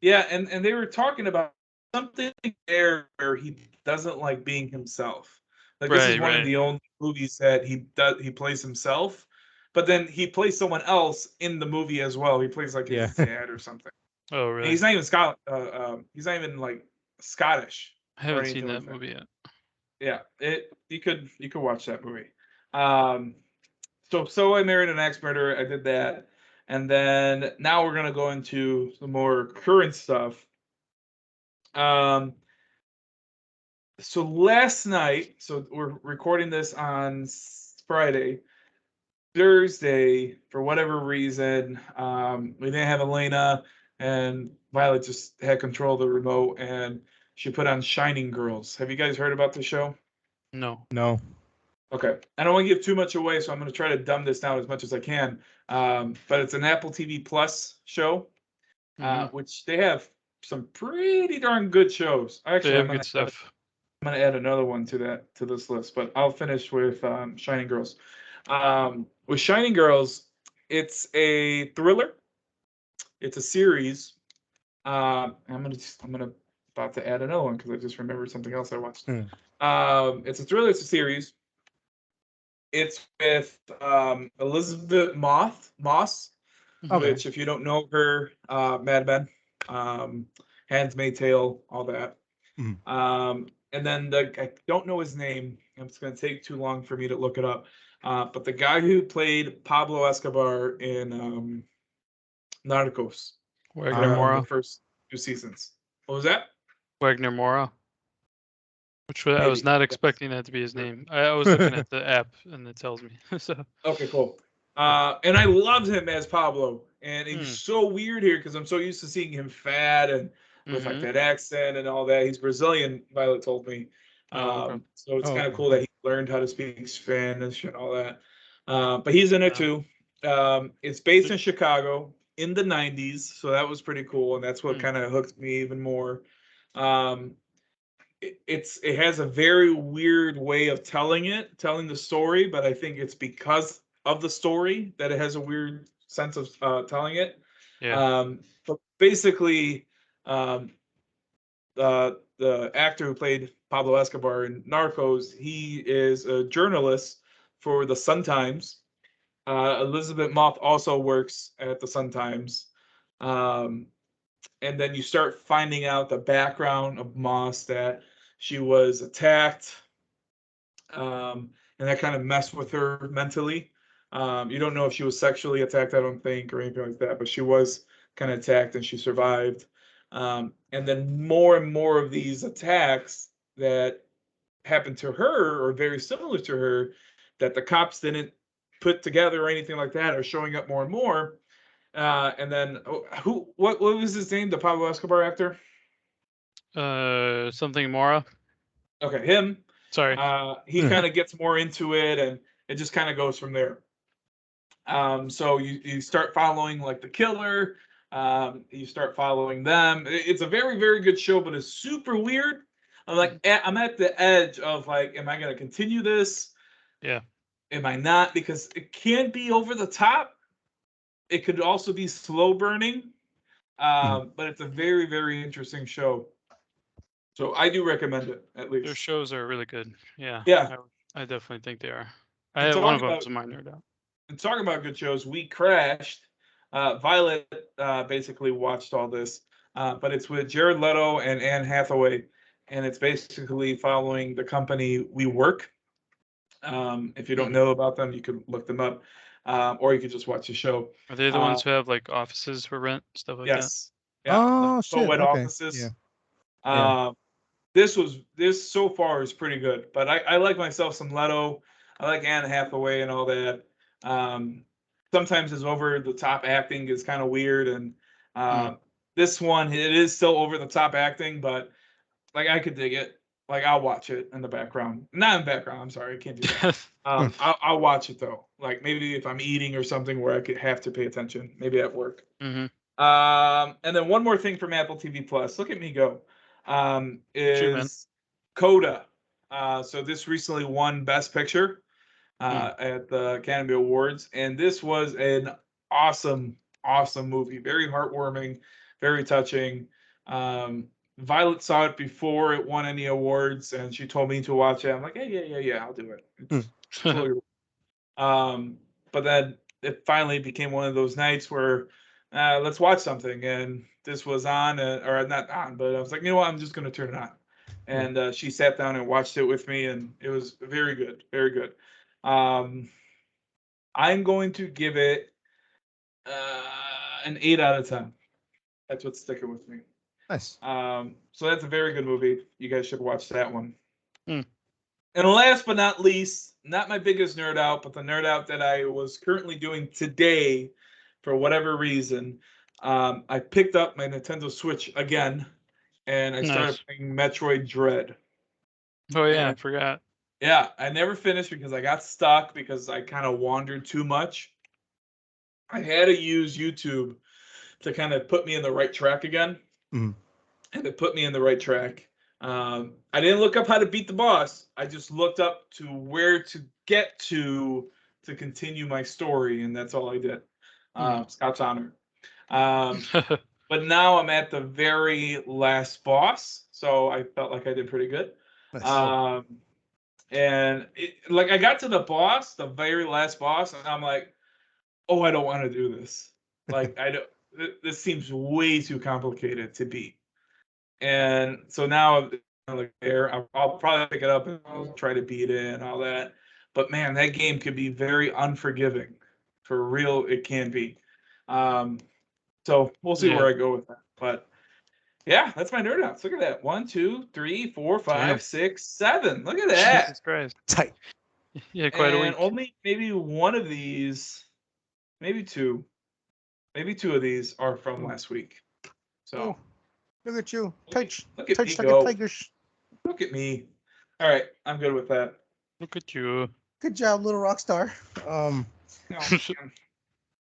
Yeah, and they were talking about something there where he doesn't like being himself. Like this is one of the only movies that he plays himself, but then he plays someone else in the movie as well. He plays like his dad or something. Oh, And really? he's not even he's not even like Scottish. I haven't seen that movie yet. Yeah, you could watch that movie. So I Married an Axe Murderer. I did that, and then now we're gonna go into some more current stuff. So last night, so we're recording this on Friday. Thursday, for whatever reason, we didn't have Elena, and Violet just had control of the remote, and she put on Shining Girls. Have you guys heard about the show? No. No. Okay. I don't want to give too much away, so I'm going to try to dumb this down as much as I can. But it's an Apple TV Plus show, which they have some pretty darn good shows. Actually, they have good stuff. I'm going to add another one to this list, but I'll finish with Shining Girls. With Shining Girls, it's a thriller. It's a series. I'm gonna about to add another one because I just remembered something else I watched. It's a thriller. It's a series. It's with Elizabeth Moss, which, if you don't know her, Mad Men, Handmaid's Tale, all that. And then I don't know his name. It's going to take too long for me to look it up. But the guy who played Pablo Escobar in Narcos, Wagner Moura. the first 2 seasons. What was that? Wagner Moura. Which I was not expecting that to be his name. I was looking at the app and it tells me. So okay, cool. And I loved him as Pablo, and it was so weird here because I'm so used to seeing him fat and with like that accent and all that. He's Brazilian, Violet told me. So it's kind of cool that he learned how to speak Spanish and all that. But he's in it too. It's based in Chicago in the 90s, so that was pretty cool, and that's what kind of hooked me even more. It has a very weird way of telling the story, but I think it's because of the story that it has a weird sense of telling it. Yeah. But basically, the actor who played Pablo Escobar in Narcos, he is a journalist for the Sun Times. Elizabeth Moth also works at the Sun Times. Um, and then you start finding out the background of Moss, that she was attacked, and that kind of messed with her mentally. You don't know if she was sexually attacked, I don't think, or anything like that, but she was kind of attacked and she survived. And then more and more of these attacks that happened to her or very similar to her that the cops didn't put together or anything like that are showing up more and more. And then what was his name? The Pablo Escobar actor? Something Mora. Okay, him. Sorry. He kind of gets more into it, and it just kind of goes from there. So you start following like the killer. You start following them. It's a very, very good show, but it's super weird. I'm at the edge of like, am I going to continue this? Yeah. Am I not? Because it can be over the top. It could also be slow burning. But it's a very, very interesting show. So I do recommend it, at Their least. shows are really good. Yeah. Yeah. I definitely think they are. And One talking of them about is my nerd out. and talking about good shows, we crashed. Violet basically watched all this, but it's with Jared Leto and Anne Hathaway, and it's basically following the company We Work. If you don't know about them, you could look them up, or you could just watch the show. Are they the ones who have like offices for rent, stuff like that? Yes. Yeah. Oh, shit. Co-ed Okay. offices. Yeah. This so far is pretty good, but I like myself some Leto. I like Anne Hathaway and all that. Sometimes his over the top acting is kind of weird, and this one it is still over the top acting, but like I could dig it. Like I'll watch it in the background, not in background. I'm sorry, I can't do that. I'll watch it though. Like maybe if I'm eating or something where I could have to pay attention, maybe at work. Mm-hmm. And then one more thing from Apple TV Plus. Look at me go. Shoot, man. Is Coda. So this recently won Best Picture at the Academy Awards, and this was an awesome, awesome movie. Very heartwarming, very touching. Violet saw it before it won any awards, and she told me to watch it. I'm like, hey, yeah, I'll do it. It's totally. But then it finally became one of those nights where let's watch something, and this was on, or not on, but I was like, you know what, I'm just going to turn it on. And she sat down and watched it with me, and it was very good, very good. I'm going to give it an 8 out of 10. That's what's sticking with me. Nice. So that's a very good movie. You guys should watch that one. Mm. And last but not least, not my biggest nerd out, but the nerd out that I was currently doing today for whatever reason. I picked up my Nintendo Switch again, and I started playing Metroid Dread. Oh yeah, I forgot. Yeah, I never finished because I got stuck because I kind of wandered too much. I had to use YouTube to kind of put me in the right track again. Mm-hmm. And it put me in the right track. I didn't look up how to beat the boss. I just looked up to where to get to continue my story, and that's all I did. Scout's honor. But now I'm at the very last boss, so I felt like I did pretty good. Nice. And like I got to the boss, the very last boss, and I'm like, oh, I don't want to do this. Like I don't. This seems way too complicated to beat. And so now I'm like there, I'll probably pick it up and I'll try to beat it and all that. But man, that game can be very unforgiving. For real, it can be. So we'll see where I go with that. But yeah, that's my nerd outs. Look at that. 1, 2, 3, 4, 5, 6, 7. Look at that. Jesus Christ. Tight. Yeah, quite a week. And only maybe one of these, maybe two of these are from last week. So look at you. Tight. Look at me like go. a tigers. Look at me. All right, I'm good with that. Look at you. Good job, little rock star. Oh,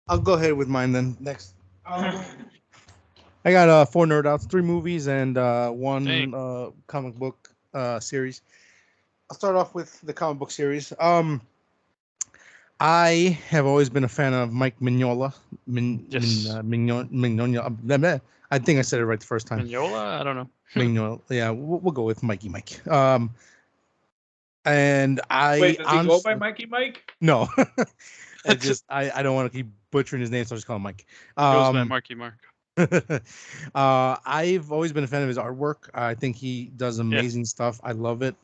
I'll go ahead with mine then. Next. I got 4 nerd outs, 3 movies, and 1 comic book series. I'll start off with the comic book series. I I have always been a fan of Mike Mignola. Yes. Mignola. I think I said it right the first time. Mignola? I don't know. Mignola. Yeah, we'll go with Mikey Mike. And I Wait, does he go by honestly Mikey Mike? no. I don't want to keep butchering his name, so I'll just call him Mike. He goes by Marky Mark. I've always been a fan of his artwork. I think he does amazing stuff. I love it.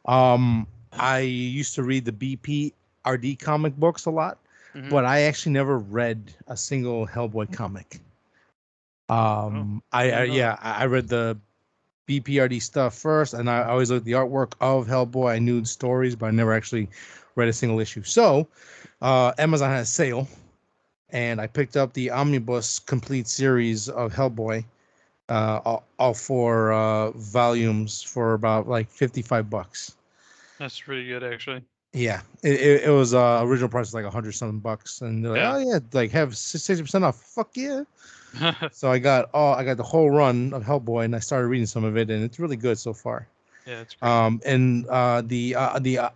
I used to read the BPRD comic books a lot, Mhm. but I actually never read a single Hellboy comic. I read the BPRD stuff first, and I always looked at the artwork of Hellboy. I knew the stories, but I never actually read a single issue. So, Amazon had a sale, and I picked up the omnibus complete series of Hellboy, all four volumes for about like $55. That's pretty good, actually. Yeah, it was original price was like $100 something, and they're like, Yeah. oh yeah, like have 60% off. Fuck yeah! So I got the whole run of Hellboy, and I started reading some of it, and it's really good so far. Yeah, it's great. And the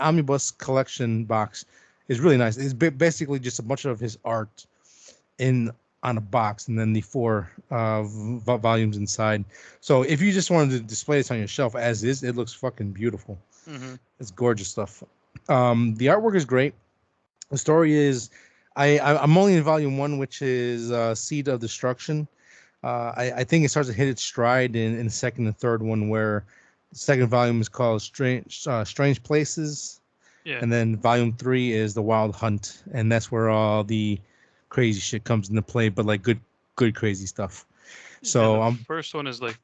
omnibus collection box is really nice. It's basically just a bunch of his art on a box, and then the four volumes inside. So if you just wanted to display this on your shelf as is, it looks fucking beautiful. Mm-hmm. It's gorgeous stuff. The artwork is great. The story is, I'm only in volume 1, which is Seed of Destruction. I think it starts to hit its stride in the second and third one, where the second volume is called Strange Places, Yeah. and then volume 3 is The Wild Hunt, and that's where all the crazy shit comes into play, but like good crazy stuff. So the first one is like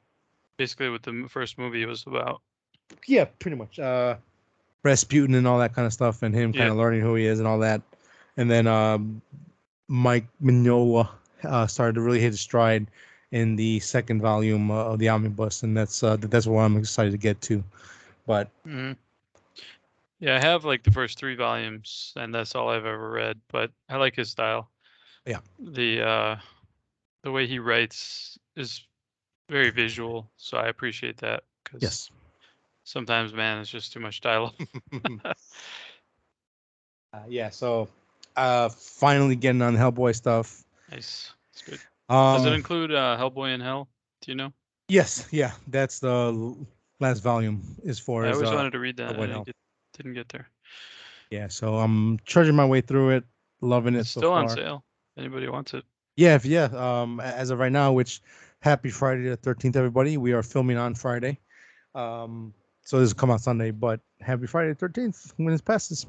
basically what the first movie was about. Yeah, pretty much. Rasputin and all that kind of stuff, and him kind of learning who he is and all that. And then Mike Mignola started to really hit his stride in the second volume of the omnibus, and that's what I'm excited to get to. But yeah, I have like the first 3 volumes, and that's all I've ever read. But I like his style. Yeah, the way he writes is very visual, so I appreciate that. Yes. Sometimes, man, it's just too much dialogue. Yeah. So, finally getting on Hellboy stuff. Nice. That's good. Does it include Hellboy in Hell? Do you know? Yes. Yeah. That's the last volume. As far I as always wanted to read that. Hellboy I didn't get there. Yeah. So I'm trudging my way through it, loving it It's so still far. on sale. Anybody wants it? Yeah. As of right now, which happy Friday the 13th, everybody. We are filming on Friday. So this will come out Sunday, but happy Friday the 13th when it passes.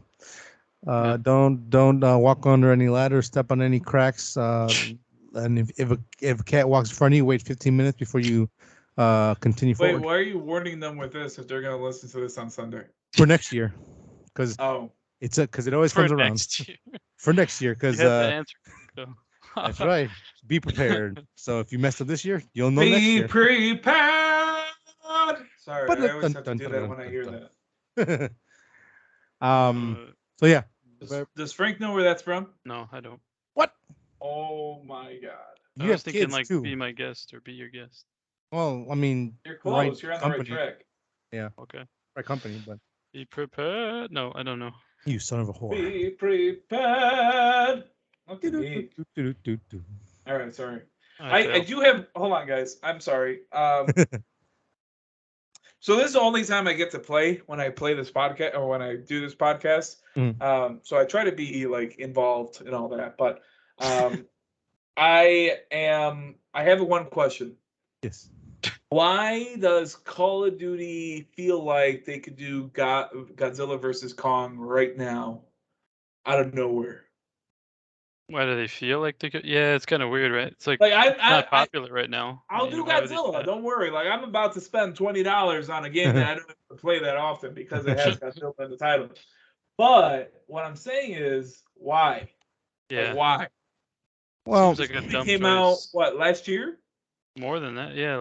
Don't walk under any ladders, step on any cracks. And if a cat walks in front of you, wait 15 minutes before you continue Wait, forward. why are you warning them with this if they're going to listen to this on Sunday? For next year, because because it always comes around. For next year, because you have the answer. That's right. Be prepared. So if you messed up this year, you'll know next year. Be prepared. Sorry, I always have to do that when I hear that. So yeah. Does Frank know where that's from? No, I don't. What? Oh my god. I was thinking like too. Be my guest or be your guest. Well, I mean, you're close. You're on the right track. Yeah. Okay. Right company, but be prepared. No, I don't know. You son of a whore. Be prepared. Okay. All right, sorry. I do have. Hold on, guys. I'm sorry. So this is the only time I get to play when I play this podcast or when I do this podcast. So I try to be like involved in all that, but I have one question. Yes. Why does Call of Duty feel like they could do Godzilla versus Kong right now out of nowhere? Why do they feel like they could? Yeah, it's kind of weird, right? It's like it's not popular right now. I'll do Godzilla. Don't worry. Like I'm about to spend $20 on a game that I don't have to play that often because it has Godzilla in the title. But what I'm saying is, why? Yeah. Like, why? Well, seems like a dumb came choice. out last year? More than that, yeah.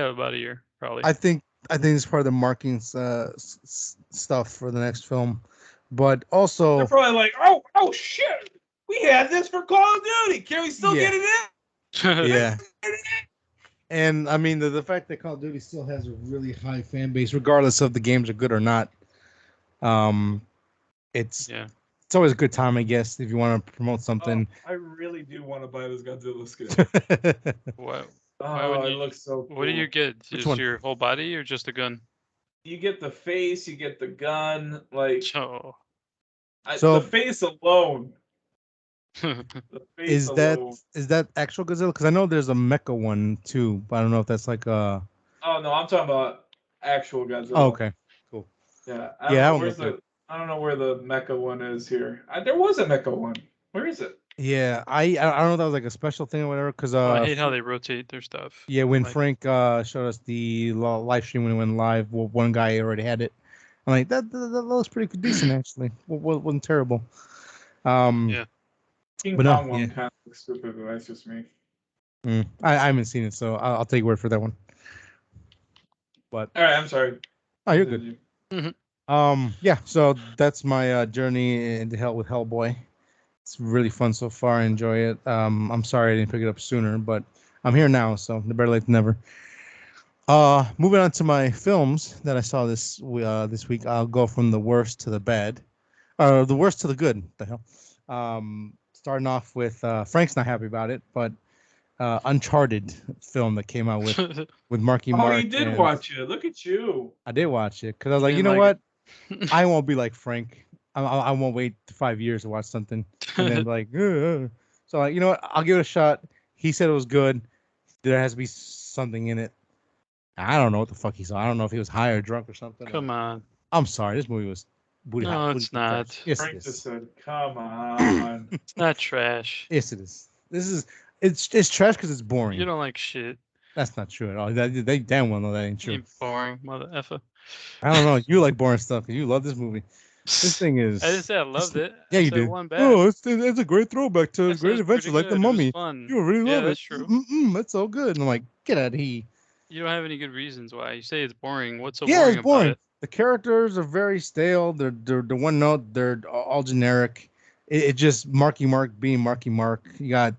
About a year, probably. I think it's part of the marketing stuff for the next film, but also they're probably like, oh shit. We had this for Call of Duty. Can we still get it in? Yeah. And I mean, the fact that Call of Duty still has a really high fan base, regardless of the games are good or not, it's it's always a good time, I guess, if you want to promote Oh, something. I really do want to buy this Godzilla skin. What? Why Oh, would it you? looks so cool. What do you get? Which Just one? your whole body or just a gun? You get the face, you get the gun, like Oh. the So face alone. The face is that alone. actual Godzilla? Because I know there's a mecha one too, but I don't know if that's like a. Oh no, I'm talking about actual Godzilla. Oh, okay, cool. Yeah, I don't Yeah, I know don't where's look at. I don't know where the mecha one is here. There was a mecha one. Where is it? Yeah, I don't know if that was like a special thing or whatever. Because Oh, I hate how they rotate their stuff. yeah, when Like, Frank showed us the live stream when it went live, well, one guy already had it. I'm like, that looks pretty decent actually. Wasn't terrible. yeah. King But no, Kong yeah. one kind of looks stupid, but that's just me. I haven't seen it, so I'll take your word for that one. But All right, I'm sorry. oh, you're good. Mhm. Yeah. So that's my journey into hell with Hellboy. It's really fun so far. I enjoy it. I'm sorry I didn't pick it up sooner, but I'm here now, so better late than never. Moving on to my films that I saw this week. I'll go from the worst to the bad, or the worst to the good. What the hell. Starting off with Frank's not happy about it, but Uncharted film that came out with Marky Oh, Mark. you did And watch it. Look at you. I did watch it because I was You like, you didn't know like what? it? I won't be like Frank. I won't wait 5 years to watch something and then like, so like, you know what? I'll give it a shot. He said it was good. There has to be something in it. I don't know what the fuck he saw. I don't know if he was high or drunk or something. Come on. I'm sorry. This movie was booty hot. No, Booty it's hot trash. not. Yes, it Frank just is. said, "Come on." It's not trash. Yes, it is. It's trash because it's You boring. don't like shit. That's not true at all. They damn well know that ain't true. You boring mother effer. I don't know. You like boring stuff. You love this movie. This thing is. I didn't say I loved it. Yeah, I you said did. one bad. Oh, it's a great throwback to I said Great it's Adventure, pretty like the good. It was Mummy. fun. You really Yeah, love it. that's true. That's so good. And I'm like, get out of here. You don't have any good reasons why. You say it's boring. What's so Yeah, boring it's about boring. it? The characters are very stale. They're one note. They're all generic. It just Marky Mark being Marky Mark. You got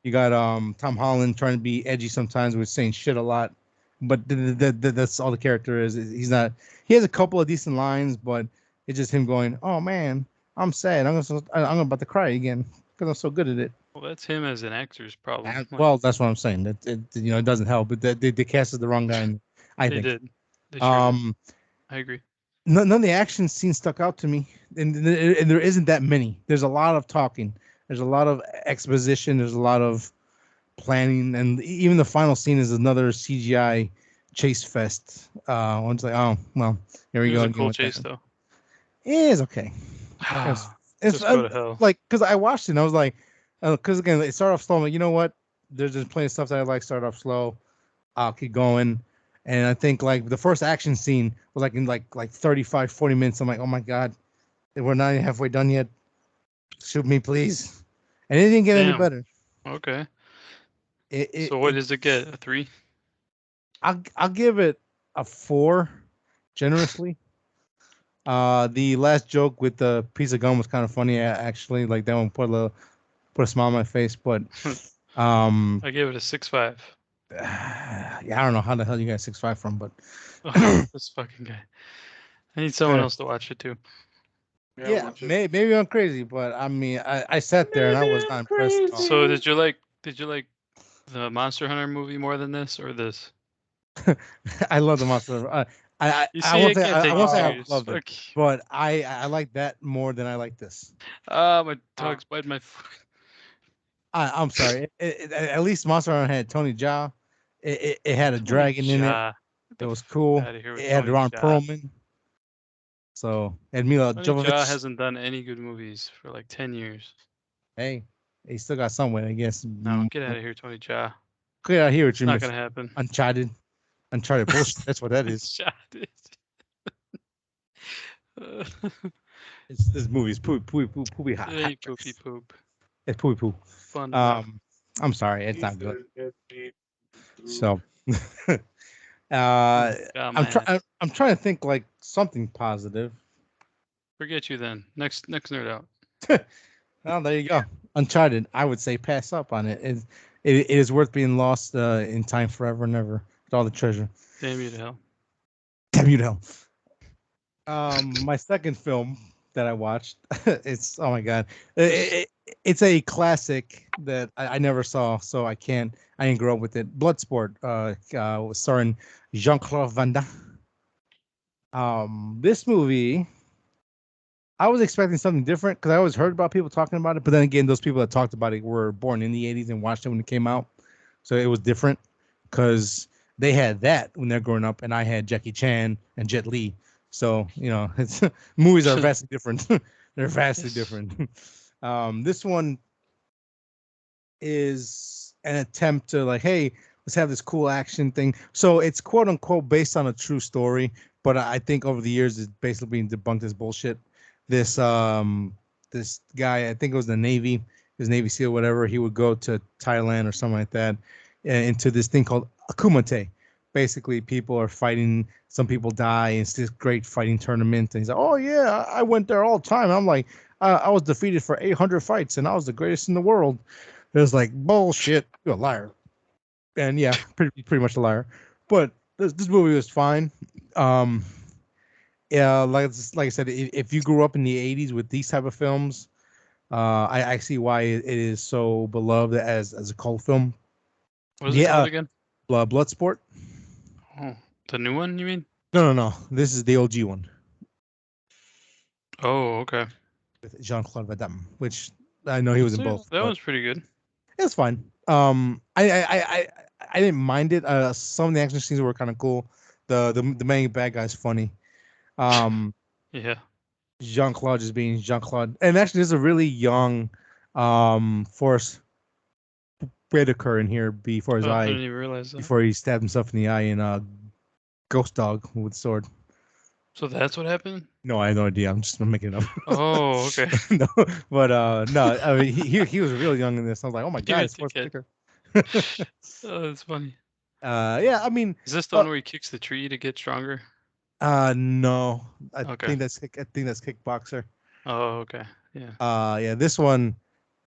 Tom Holland trying to be edgy sometimes with saying shit a lot, but that's all the character is. He's not. He has a couple of decent lines, but it's just him going, "Oh man, I'm sad. I'm about to cry again because I'm so good at it." Well, that's him as an actor's problem. Like, Well, that's what I'm saying. That it doesn't help. But they casted the wrong guy. I they think. did. They sure did. Um, I agree. none of the action scenes stuck out to me, and there isn't that many. There's a lot of talking. There's a lot of exposition. There's a lot of planning, and even the final scene is another CGI chase fest. I'm just like, oh well, here we It was go a again cool with chase, that. though. It is okay. It's Just go to hell. like because I watched it and I was like, because again it started off slow. I'm like, you know what? There's just plenty of stuff that I like. Start off slow. I'll keep going. And I think like the first action scene was like in like 35, 40 minutes. I'm like, oh my god, we're not even halfway done yet. Shoot me, please. And it didn't get any Damn. better. Okay. It, So what does it get? A 3? I'll give it a 4, generously. The last joke with the piece of gum was kind of funny, actually. Like that one put a smile on my face. But I gave it a 6.5. yeah, I don't know how the hell you got 6.5 from, but Oh, this fucking guy. I need someone Yeah. else to watch it too. Yeah, watch it. maybe I'm crazy, but I mean, I sat there and I was Maybe not I'm impressed at all. So did you like the Monster Hunter movie more than this or this? I love the monster. You I see, won't I say can't take won't you say I serious. loved it, Fuck. but I like that more than I like this. My dog's biting my foot. I'm sorry. At least Monster Hunter had Tony Jaa. It had a dragon in it. Get It the was cool. out of here with It had Tony Ron Jaa. Perlman. So and Mila Tony Jaa Jovovich. hasn't done any good movies for like 10 years. Hey, he still got somewhere, I guess. No, get out of here, Tony Jaa. Get out here with It's your not gonna happen. Uncharted bullshit. That's what that is. Shot it. This movie is poopy hot. Hey, poopy poop. It's poopy poo. Fun enough. I'm sorry, it's He not good. said it be So, Got I'm mad. I'm trying to think like something positive. Forget you then. Next nerd out. Well, there you go. Uncharted. I would say pass up on it. It is worth being lost in time forever and ever with all the treasure. Damn you to hell. Damn you to hell. My second film that I watched. It's oh my god, it's a classic that I never saw, so I didn't grow up with it. Bloodsport, was starring Jean-Claude Van Damme. This movie, I was expecting something different because I always heard about people talking about it, but then again, those people that talked about it were born in the '80s and watched it when it came out, so it was different because they had that when they're growing up, and I had Jackie Chan and Jet Li. So it's movies are vastly different. They're vastly different. This one is an attempt to like, hey, let's have this cool action thing. So it's quote unquote based on a true story, but I think over the years it's basically being debunked as bullshit. This this guy, I think it was the Navy, his Navy SEAL, whatever. He would go to Thailand or something like that, into this thing called Akumate. Basically, people are fighting. Some people die. And it's this great fighting tournament. And he's like, "Oh yeah, I went there all the time." I'm like, "I was defeated for 800 fights, and I was the greatest in the world." It was like bullshit. You're a liar. And yeah, pretty much a liar. But this movie was fine. Um, yeah, like I said, if you grew up in the '80s with these type of films, I see why it is so beloved as a cult film. What is it called again? Bloodsport. Oh, the new one, you mean? No. This is the OG one Oh, okay. with Jean-Claude Van Damme, which I know he was in both. That was pretty good. It was fine. I didn't mind it. Some of the action scenes were kind of cool. The main bad guy's funny. Yeah. Jean-Claude just being Jean-Claude, and actually, there's a really young, Forrest Whitaker in here before his I eye, didn't even realize that. before he stabbed himself in the eye in Ghost Dog with a sword. So that's what happened? No, I have no idea. I'm just making it up. Oh, okay. No, but no, I mean he was really young in this. I was like, oh my god, it's Forrest Whitaker. Oh, that's funny. Yeah, I mean, is this the one where he kicks the tree to get stronger? No, I Okay. think that's Kickboxer. Oh, okay. Yeah. Yeah, this one,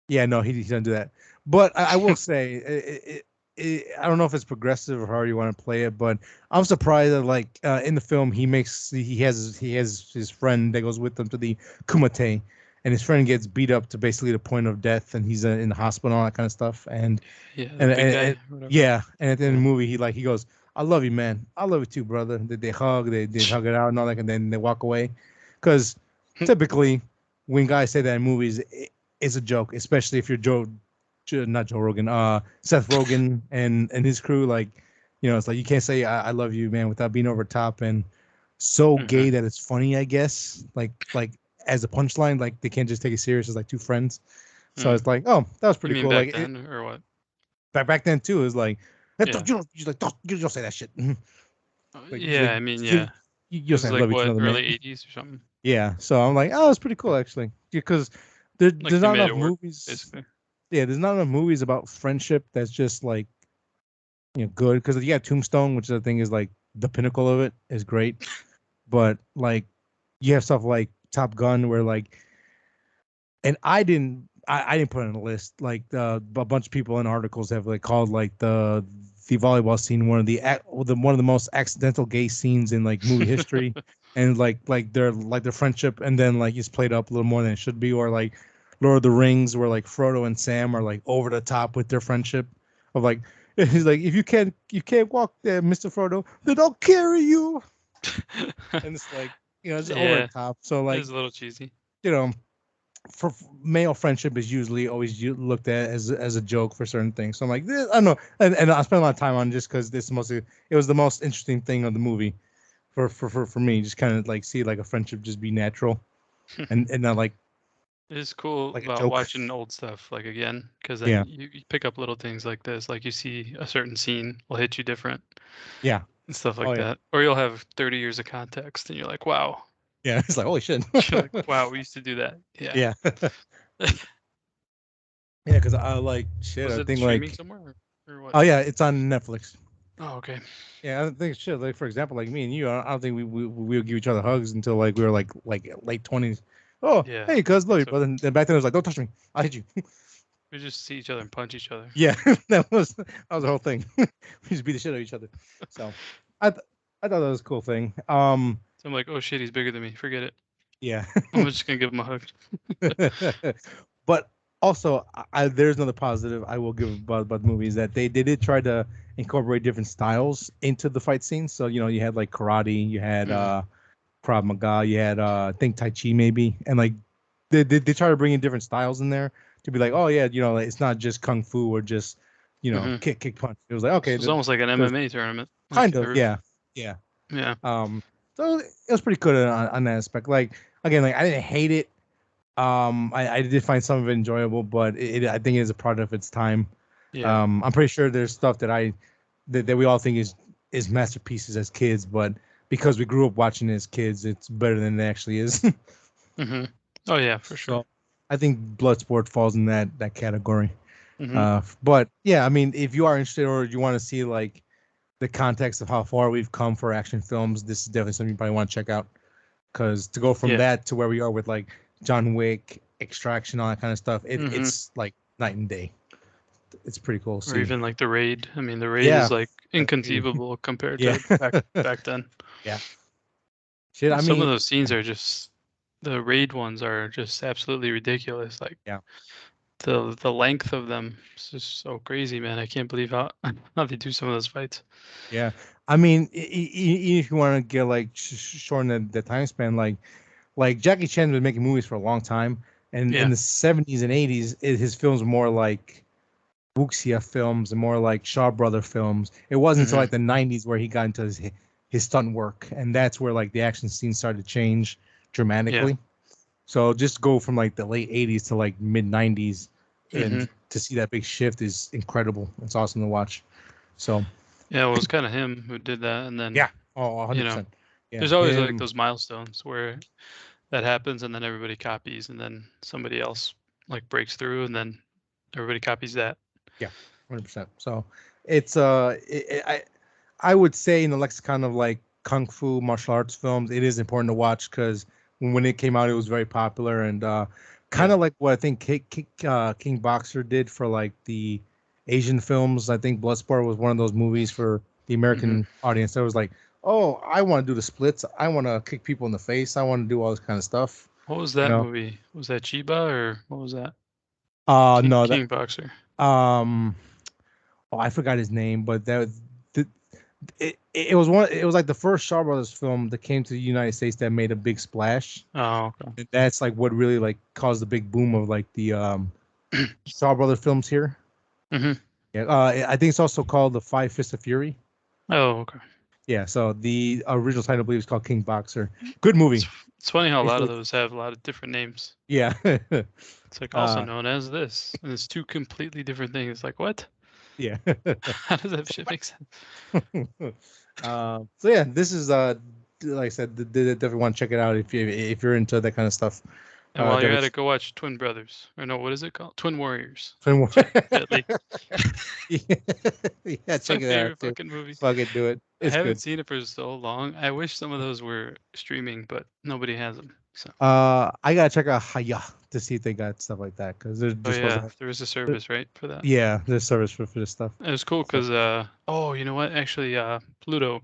yeah, no, he doesn't do that. But I will say, I don't know if it's progressive or however you want to play it, but I'm surprised that like in the film he has his friend that goes with him to the Kumite, and his friend gets beat up to basically the point of death, and he's in the hospital and all that kind of stuff. And Yeah, and, big guy, and yeah, and at the end of the movie he goes, "I love you, man. I love you too, brother." They hug, they hug it out and all that, and then they walk away, because typically when guys say that in movies, it's a joke, especially if you're not Joe Rogan, Seth Rogen and his crew. Like, it's like you can't say I love you, man, without being over top and so gay that it's funny, I guess. Like as a punchline, like they can't just take it serious as like two friends. So it's like, oh, that was pretty cool. Back like then, or what? Back then too, it was like, Yeah. you don't say that shit. Like, yeah, I mean, yeah. You say like love each what, other, early man. '80s or something. Yeah, so I'm like, oh, it's pretty cool actually, because there's not enough movies. Basically. Yeah, there's not enough movies about friendship that's just like, good. Because you got Tombstone, which I think is like the pinnacle of it, is great. But like, you have stuff like Top Gun, where like, and I didn't put it on the list. Like a bunch of people in articles have like called like the volleyball scene one of the most accidental gay scenes in like movie history, and like their friendship, and then like it's played up a little more than it should be, or like Lord of the Rings, where like Frodo and Sam are like over the top with their friendship, of like he's like, if you can't walk there, Mr. Frodo, then I'll carry you, and it's like it's over the top. So like it's a little cheesy. For male friendship is usually always looked at as a joke for certain things. So I'm like, I don't know, and I spent a lot of time on it just because it was the most interesting thing of the movie for me. Just kind of like see like a friendship just be natural, and not like. It's cool like about watching old stuff like again, because then you pick up little things like this. Like you see a certain scene will hit you different. Yeah. And stuff like that, or you'll have 30 years of context, and you're like, wow. Yeah, it's like, holy shit. You're like, wow, we used to do that. Yeah. Yeah. Yeah, because I like shit. Was I it think streaming like somewhere or what? Oh yeah, it's on Netflix. Oh, okay. Yeah, I think shit. Like for example, like me and you, I don't think we would give each other hugs until like we were like late 20s. Oh, yeah, hey, cuz, love you, brother. And then back then it was like, don't touch me, I'll hit you. We just see each other and punch each other. Yeah, that was the whole thing. We just beat the shit out of each other. So I thought that was a cool thing. So I'm like, oh shit, he's bigger than me. Forget it. Yeah. I'm just gonna give him a hug. But also, there's another positive I will give about the movie is that they did try to incorporate different styles into the fight scenes. So you had like karate, you had Krav Maga, you had I think Tai Chi maybe, and like they try to bring in different styles in there to be like, oh yeah, like, it's not just kung fu or just kick punch. It was like okay, It's almost like an MMA tournament. kind of yeah. Yeah. So it was pretty good on that aspect. Like again, like I didn't hate it. I did find some of it enjoyable, but I think it is a product of its time. Yeah. I'm pretty sure there's stuff that we all think is masterpieces as kids, but because we grew up watching it as kids, it's better than it actually is. Oh yeah, for sure. So I think Bloodsport falls in that category. Mm-hmm. But yeah, I mean, if you are interested or you want to see like the context of how far we've come for action films, this is definitely something you probably want to check out. Because to go from that to where we are with like John Wick, Extraction, all that kind of stuff, it's like night and day. It's pretty cool. Or even like the Raid. I mean, the Raid is like inconceivable compared to back then. Yeah. Shit, I Some mean, of those scenes are just the Raid ones are just absolutely ridiculous. Like the length of them is just so crazy, man. I can't believe how they do some of those fights. Yeah, I mean, even if you want to get like shorten the time span, like Jackie Chan was making movies for a long time, and in the 70s and 80s, his films were more like wuxia films and more like Shaw Brother films. It wasn't until like the 90s where he got into his stunt work, and that's where like the action scene started to change dramatically. So just go from like the late 80s to like mid 90s, and to see that big shift is incredible. It's awesome to watch. So yeah, well, it was kind of him who did that, and then 100%. There's always like those milestones where that happens, and then everybody copies, and then somebody else like breaks through, and then everybody copies that. Yeah, 100%. So it's I would say in the lexicon of like kung fu martial arts films, it is important to watch because when it came out, it was very popular and kind of like what I think King Boxer did for like the Asian films. I think Bloodsport was one of those movies for the American audience that was like, oh, I want to do the splits. I want to kick people in the face. I want to do all this kind of stuff. What was that movie? Was that Chiba or what was that? No, King Boxer. I forgot his name, but it was one. It was like the first Shaw Brothers film that came to the United States that made a big splash. Oh, okay. And that's like what really like caused the big boom of like the Shaw Brothers films here. Yeah, I think it's also called the Five Fists of Fury. Oh, okay. Yeah, so the original title I believe is called King Boxer. Good movie. It's funny how a lot of those have a lot of different names. Yeah. It's like also known as this, and it's two completely different things. It's like what? Yeah. How does that shit make sense? So yeah, this is like I said, definitely want to check it out if you're into that kind of stuff. And while you're at it, go watch Twin Brothers. Or no, what is it called? Twin Warriors. Twin Warriors. Yeah, check it out. Fucking movie. Fuck it, do it. It's I haven't good. seen it for so long. I wish some of those were streaming, but nobody has them. So. I gotta check out Haya to see if they got stuff like that because there's there is a service right for that. Yeah, there's service for this stuff. It was cool because you know what? Actually, Pluto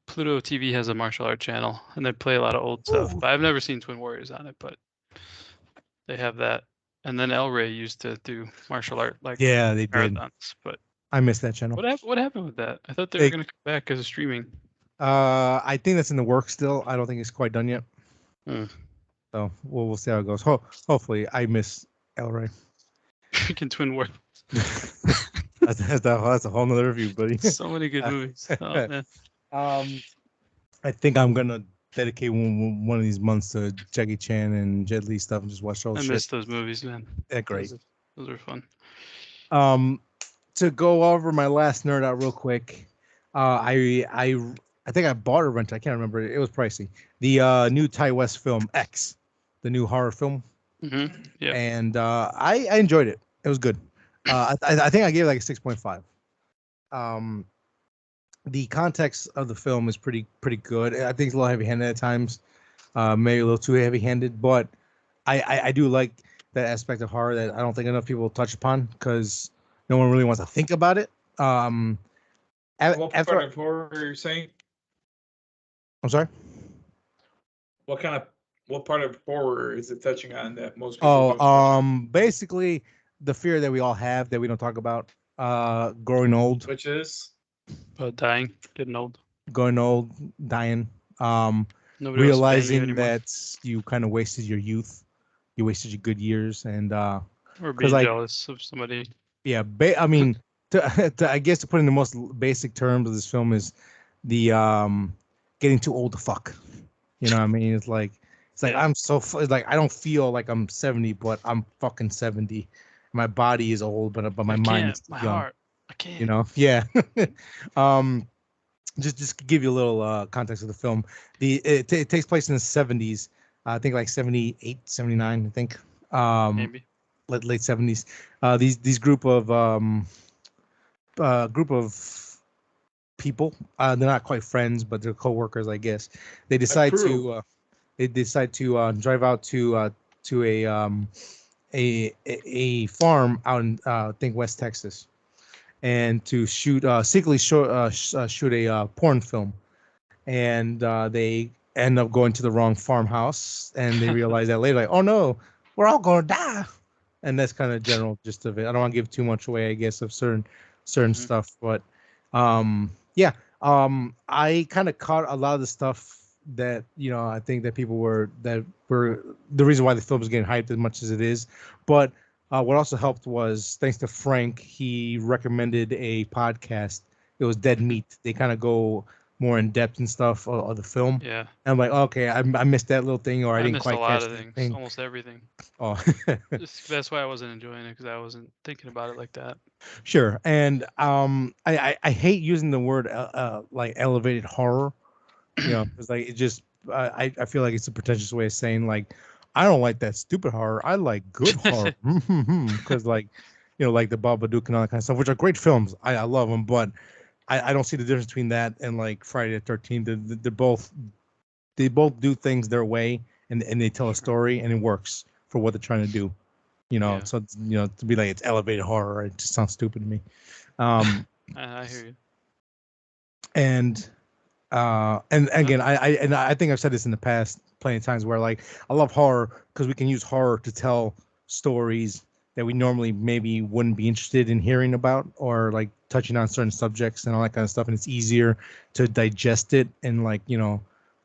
TV has a martial art channel, and they play a lot of old stuff. But I've never seen Twin Warriors on it, but they have that. And then El Rey used to do martial art like they marathons, but I missed that channel. What happened with that? I thought they were gonna come back as a streaming. I think that's in the works still. I don't think it's quite done yet. So we'll see how it goes. Hopefully, I miss El Rey. Freaking Twin Warriors. that's a whole nother review, buddy. So many good movies. Oh, man. I think I'm gonna dedicate one of these months to Jackie Chan and Jet Li stuff and just watch all. I miss those movies, man. They're great. Those are fun. To go over my last nerd out real quick, I think I bought or rented. I can't remember. It was pricey. The new Ty West film X, the new horror film. Yeah. And I enjoyed it. It was good. I think I gave it like a 6.5. The context of the film is pretty good. I think it's a little heavy-handed at times, maybe a little too heavy-handed. But I do like that aspect of horror that I don't think enough people touch upon because no one really wants to think about it. What part of horror are you saying? I'm sorry? What kind of what part of horror is it touching on that most people don't touch on? Basically the fear that we all have that we don't talk about. Growing old, Which is Dying, getting old. going old, dying. Nobody wants to bang you Realizing anymore. that you kind of wasted your youth, you wasted your good years, and Or because being like jealous of somebody. yeah, I mean, I guess to put in the most basic terms of this film is the getting too old to fuck. You know what I mean? It's like Yeah. I'm so it's like I don't feel like I'm 70, but I'm fucking 70. My body is old, but my I mind can't. is My young. heart. I You can't. know? Yeah. um, just to give you a little context of the film. It takes place in the 70s. I think like 78, 79, I think. Um, Maybe. late 70s. These group of people. They're not quite friends, but they're coworkers, I guess. They a decide crew. to drive out to a farm out in I think West Texas, and to shoot secretly shoot a porn film, and they end up going to the wrong farmhouse, and they realize that later, like, oh no, we're all gonna die, and that's kind of general gist of it. I don't want to give too much away, I guess, of certain Mhm. stuff, but yeah, I kind of caught a lot of the stuff that I think that people were the reason why the film is getting hyped as much as it is, but. What also helped was thanks to Frank, he recommended a podcast. It was Dead Mhm. Meat. They kind of go more in depth and stuff of the film. Yeah. And I'm like, okay, I missed that little thing, or I I didn't missed a quite lot catch of that things. thing. Almost everything. Oh, That's why I wasn't enjoying it, because I wasn't thinking about it like that. sure. And I hate using the word like elevated horror, because like it just I feel like it's a pretentious way of saying like I don't like that stupid horror. I like good horror because like like the Babadook and all that kind of stuff, which are great films. I love them, but I don't see the difference between that and like Friday the 13th. They both do things their way, and they tell a Sure. story, and it works for what they're trying to do. Yeah. So to be like it's elevated horror, it just sounds stupid to me. Um, I hear you. and and again, I think I've said this in the past plenty of times where like I love horror because we can use horror to tell stories that we normally maybe wouldn't be interested in hearing about, or like touching on certain subjects and all that kind of stuff, and it's easier to digest it in like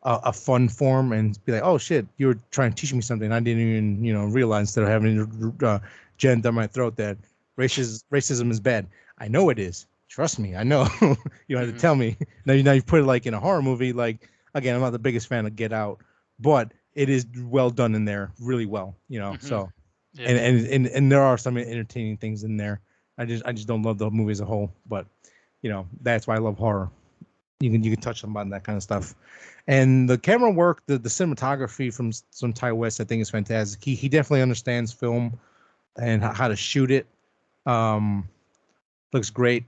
a fun form and be like, oh shit, you were trying to teach me something I didn't even realize, instead of having jammed down my throat that racism is bad. I know it is. Trust me, I know. You don't have to Mhm. tell me. Now you put it like in a horror movie. Like again, I'm not the biggest fan of Get Out, but it is well done in there, really well. Mhm. So Yeah. and there are some entertaining things in there. I just don't love the movie as a whole, but that's why I love horror. You can touch on that kind of stuff, and the camera work, the cinematography from Ty West, I think is fantastic. He definitely understands film and how to shoot it. Um, looks great.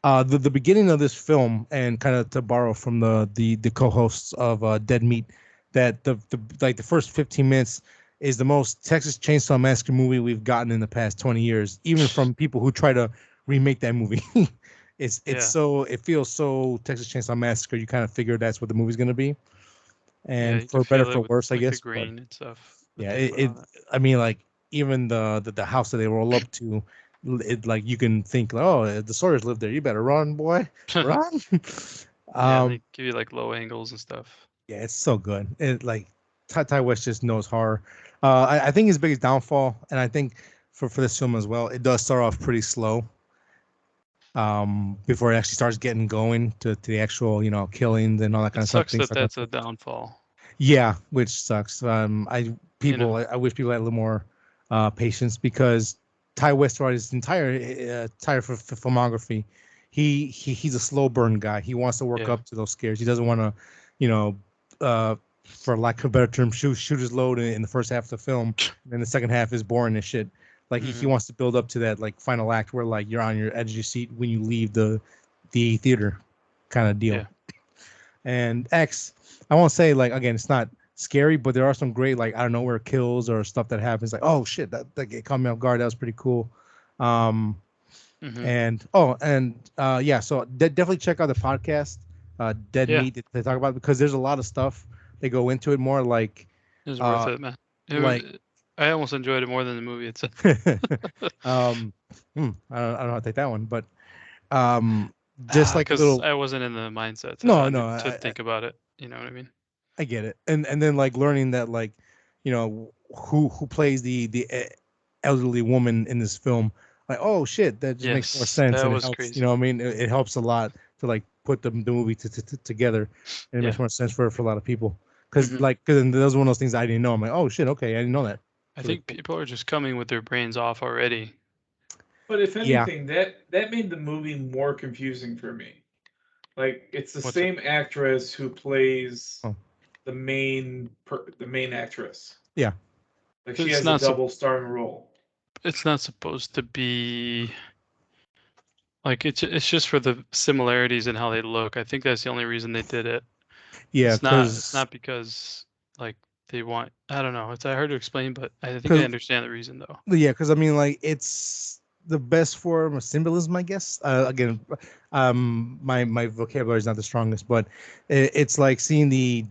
The beginning of this film, and kind of to borrow from the co-hosts of Dead Meat, that the like the first 15 minutes is the most Texas Chainsaw Massacre movie we've gotten in the past 20 years, even from people who try to remake that movie. It's Yeah. so, it feels so Texas Chainsaw Massacre. You kind of figure that's what the movie's gonna be, Yeah. and You can for better feel it for with worse, I like the guess. But green and stuff that yeah, they it, put it on it. I mean, like even the house that they roll up to, it like you can think, oh, the Sawyers live there. You better run, boy, run. Yeah, and they um, give you like low angles and stuff. yeah, it's so good. It like Ty West just knows horror. I think his biggest downfall, and I think for this film as well, it does start off pretty slow. Before it actually starts getting going to the actual killings and all that kind It of stuff. sucks Things that like that. that's a downfall. Yeah, which sucks. You know. I wish people had a little more patience, because Ty West throughout his entire filmography, he's a slow burn guy. He wants to work Yeah. up to those scares. He doesn't want to, you know, uh, for lack of a better term, shoot his load in the first half of the film, and then the second half is boring as shit. Like he Mhm. wants to build up to that like final act where like you're on your edge of your seat when you leave the theater, kind of deal. Yeah. And X, I won't say like again, it's not scary, but there are some great like out of nowhere kills or stuff that happens. Like, oh shit, that it caught me off guard. That was pretty cool. Um, Mhm. and yeah, so definitely check out the podcast, Dead Yeah. Meat. They talk about, because there's a lot of stuff they go into it more like. It was worth it, man. like- I almost enjoyed it more than the movie itself. I don't know how to take that one, but just like a because little. I wasn't in the mindset No, to think about it. You know what I mean? I get it, and then like learning that like, who plays the elderly woman in this film, like, oh shit, that just makes more Yes, sense, that and it was helps. crazy. You know what I mean? It helps a lot to like put the movie together, and it makes Yeah. more sense for a lot of people. Because Mhm. like, cause that was one of those things I didn't know. I'm like, oh shit, okay, I didn't know that. I Really think cool. people are just coming with their brains off already. But if Yeah. anything, that made the movie more confusing for me. Like it's the What's it? same actress who plays Oh. the main actress. Yeah. Like she It's has a not. double starring role. It's not supposed to be like it's just for the similarities in how they look. I think that's the only reason they did it. Yeah, It's not because like they want. I don't know. It's hard to explain, but I think I because understand the reason though. yeah, because I mean, like, it's the best form of symbolism, I guess. Again, my vocabulary is not the strongest, but it's like seeing the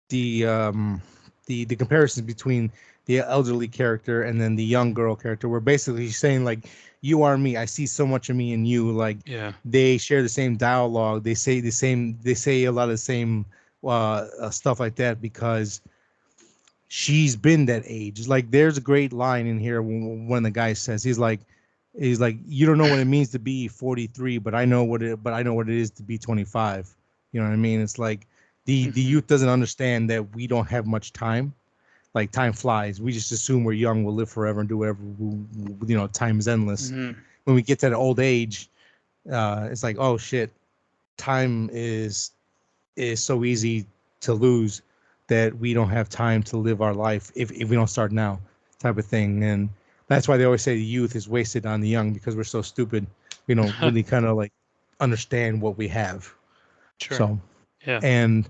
the um the comparisons between the elderly character and then the young girl character, where basically he's saying like, you are me. I see so much of me in you. Like, Yeah. they share the same dialogue. They say the same. They say a lot of the same stuff like that because she's been that age. Like, there's a great line in here when the guy says, he's like, you don't know what it means to be 43, but I know what it is to be 25. You know what I mean? It's like the Mhm. youth doesn't understand that we don't have much time. Like, time flies. We just assume we're young, we'll live forever and do whatever. Time is endless. Mhm. When we get to the old age, it's like, oh shit, time is so easy to lose that we don't have time to live our life if we don't start now, type of thing. And that's why they always say the youth is wasted on the young, because we're so stupid. We don't really kind of like understand what we have. Sure. So, Yeah. and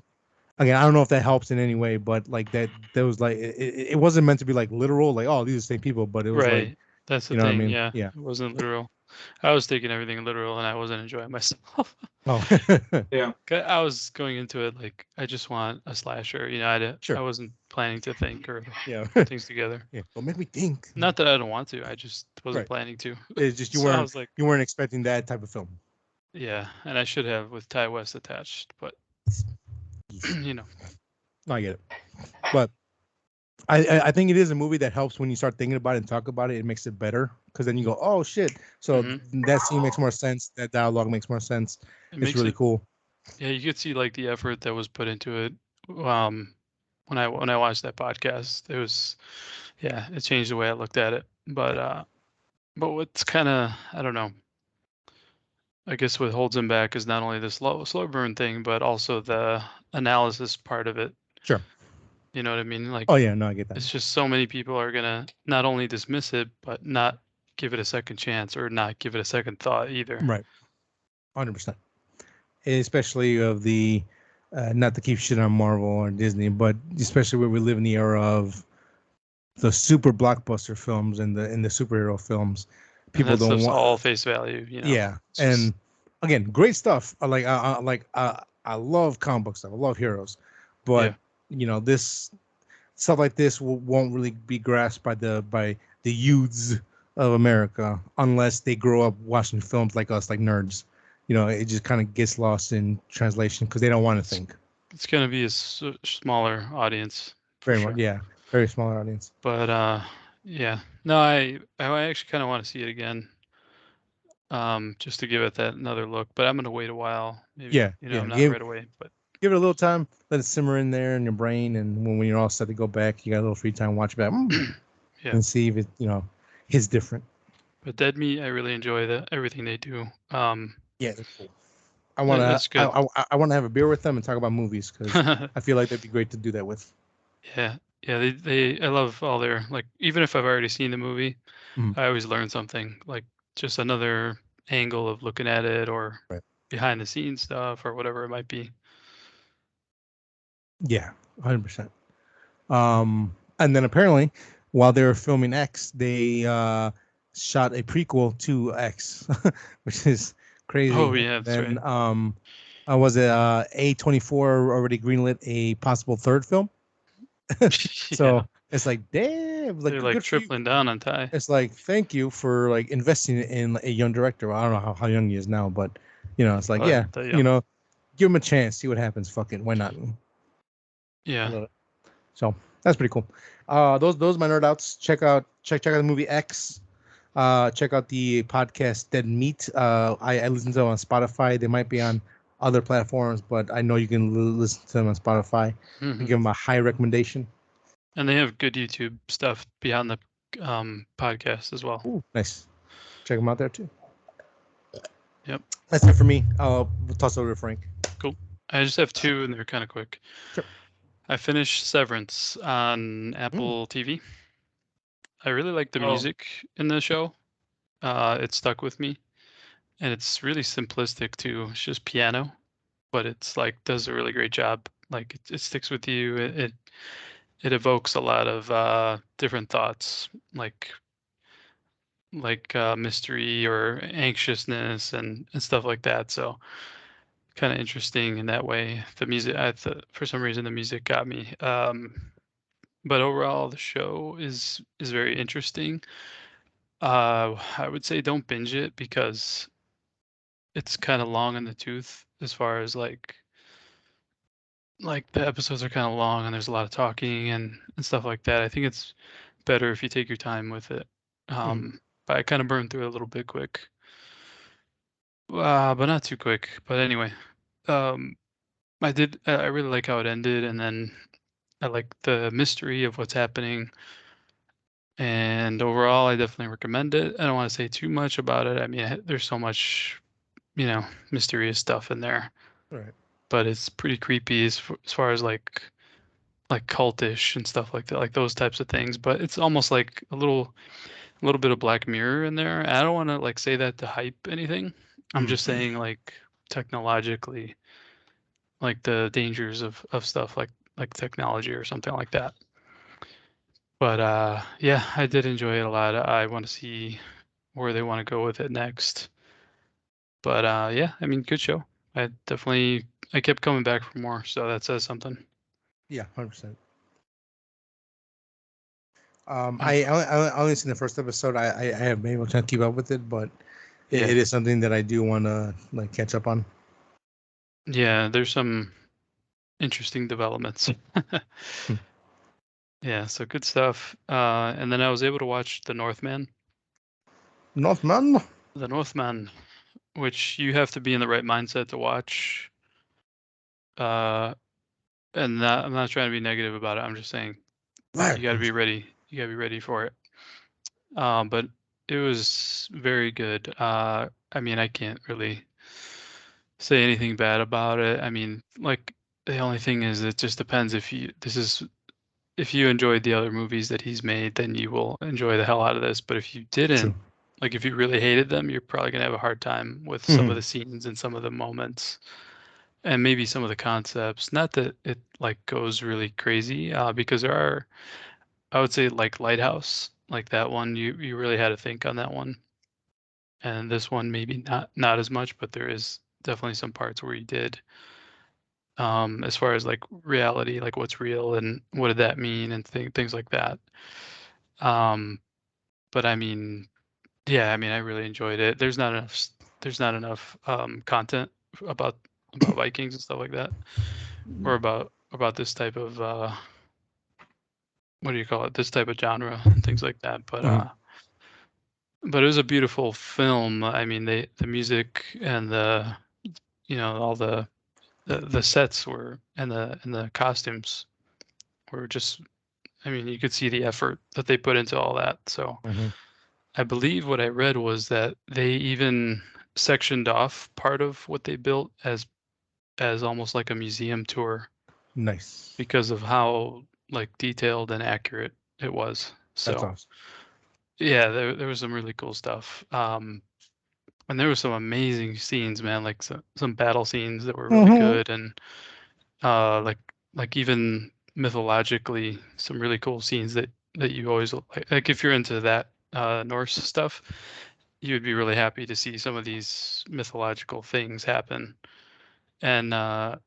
again, I don't know if that helps in any way, but like that was like, it wasn't meant to be like literal, like, oh, these are the same people, but it was like, Right. That's the you know what I thing. mean? Yeah. Yeah. It wasn't literal. I was taking everything literal, and I wasn't enjoying myself. Oh. Yeah. I was going into it like I just want a slasher. I Sure. wasn't planning to think or Yeah. put things together. Yeah. Don't make me think. Not that I don't want to. I just wasn't Right. planning to. It's just So I was like, you weren't expecting that type of film. yeah, and I should have with Ty West attached, but you know, No, I get it. But I think it is a movie that helps when you start thinking about it and talk about it. It makes it better because then you go, oh shit. So that scene makes more sense. That dialogue makes more sense. it It's makes really it. cool. Yeah, you could see like the effort that was put into it. When I watched that podcast, it was, yeah, it changed the way I looked at it. But what's kind of, I don't know. I guess what holds him back is not only the slow burn thing, but also the analysis part of it. Sure. You know what I mean? Like, Oh yeah, no, I get that. it's just so many people are gonna not only dismiss it, but not give it a second chance or not give it a second thought either. Right. 100%. Especially of the not to keep shit on Marvel or Disney, but especially where we live in the era of the super blockbuster films and the superhero films. And People that don't stuff's want. all face value, Yeah, It's just and again, great stuff. I love comic book stuff. I love heroes, but yeah. this stuff like this won't really be grasped by the youths of America unless they grow up watching films like us, like nerds. It just kind of gets lost in translation because they don't want to think. It's gonna be a smaller audience for Very much, sure. yeah, very smaller audience. But yeah. No, I actually kind of want to see it again. Just to give it that another look. But I'm gonna wait a while. Maybe, Yeah, yeah. not Give right away, but give it a little time, let it simmer in there in your brain, and when you're all set to go back, you got a little free time, watch it back, yeah. and see if it hits different. But Dead Meat, I really enjoy everything they do. Yeah, they're cool. I want to It's good. I want to have a beer with them and talk about movies because I feel like they'd be great to do that with. Yeah, yeah. I love all their like. Even if I've already seen the movie, Mhm. I always learn something. Like just another angle of looking at it, or Right. behind the scenes stuff, or whatever it might be. Yeah, 100%. And then apparently, while they were filming X, they shot a prequel to X, which is Oh crazy. yeah, that's right. Then was it A24 already greenlit a possible third film? So Yeah, it's like, damn, like they're like good for you. tripling down on Ty. It's like, thank you for like investing in a young director. Well, I don't know how young he is now, but it's like, Oh, yeah, not that young. give him a chance, see what happens. Fuck it, why not? I Yeah. love it. So that's pretty cool. Those are my nerd outs. Check out the movie X. Check out the podcast Dead Meat. I listen to them on Spotify. They might be on other platforms, but I know you can listen to them on Spotify. I Mhm. give them a high recommendation. And they have good YouTube stuff beyond the podcast as well. Ooh, nice. Check them out there too. Yep. That's it for me. We'll toss it over to Frank. Cool. I just have two, and they're kind of quick. Sure. I finished Severance on Apple TV. I really like the Oh, music in the show. It stuck with me, and it's really simplistic too. It's just piano, but it's like does a really great job. Like it sticks with you. It evokes a lot of different thoughts, like mystery or anxiousness and stuff like that. So kind of interesting in that way. The music, for some reason, the music got me. But overall, the show is very interesting. I would say don't binge it because it's kind of long in the tooth as far as like the episodes are kind of long and there's a lot of talking and stuff like that. I think it's better if you take your time with it. But I kind of burned through it a little bit quick. But not too quick. But anyway, um, I really like how it ended, and then I like the mystery of what's happening. And overall, I definitely recommend it. I don't want to say too much about it. I mean, there's so much, mysterious stuff in there, All right. but it's pretty creepy as far as like cultish and stuff like that, like those types of things. But it's almost like a little bit of Black Mirror in there. I don't want to like say that to hype anything. I'm just saying like technologically, like the dangers of stuff like technology or something like that. But yeah, I did enjoy it a lot. I want to see where they want to go with it next. But yeah, I mean, good show. I kept coming back for more, so that says something. Yeah, 100%. Um, I only seen the first episode. I haven't been able to keep up with it, but yeah, it is something that I do want to like catch up on. yeah, there's some interesting developments. Hmm. Yeah, so good stuff. And then I was able to watch Northman. The Northman, which you have to be in the right mindset to watch. Uh, and I'm not trying to be negative about it. I'm just saying Right. you got to be ready. You got to be ready for it. But it was very good. I mean, I can't really say anything bad about it. I mean, like the only thing is it just depends if you enjoyed the other movies that he's made, then you will enjoy the hell out of this. But if you True. didn't, like if you really hated them, you're probably gonna have a hard time with some of the scenes and some of the moments and maybe some of the concepts. Not that it like goes really crazy, because there are, I would say like Lighthouse, like that one, you really had to think on that one. And this one maybe not as much, but there is definitely some parts where you did. As far as like reality, like what's real and what did that mean and things like that. Um, but I mean, yeah, I mean, I really enjoyed it. There's not enough content about Vikings and stuff like that, or about this type of what do you call it? This type of genre and things like that. But it was a beautiful film. I mean, the music and all the sets were and the costumes were just. I mean, you could see the effort that they put into all that. So Mm-hmm. I believe what I read was that they even sectioned off part of what they built as almost like a museum tour Nice. because of how like detailed and accurate it was. That's So awesome. yeah, there was some really cool stuff. And there were some amazing scenes, man, like some battle scenes that were really Mm-hmm. good and uh like even mythologically some really cool scenes that you always like if you're into that Norse stuff, you'd be really happy to see some of these mythological things happen. And I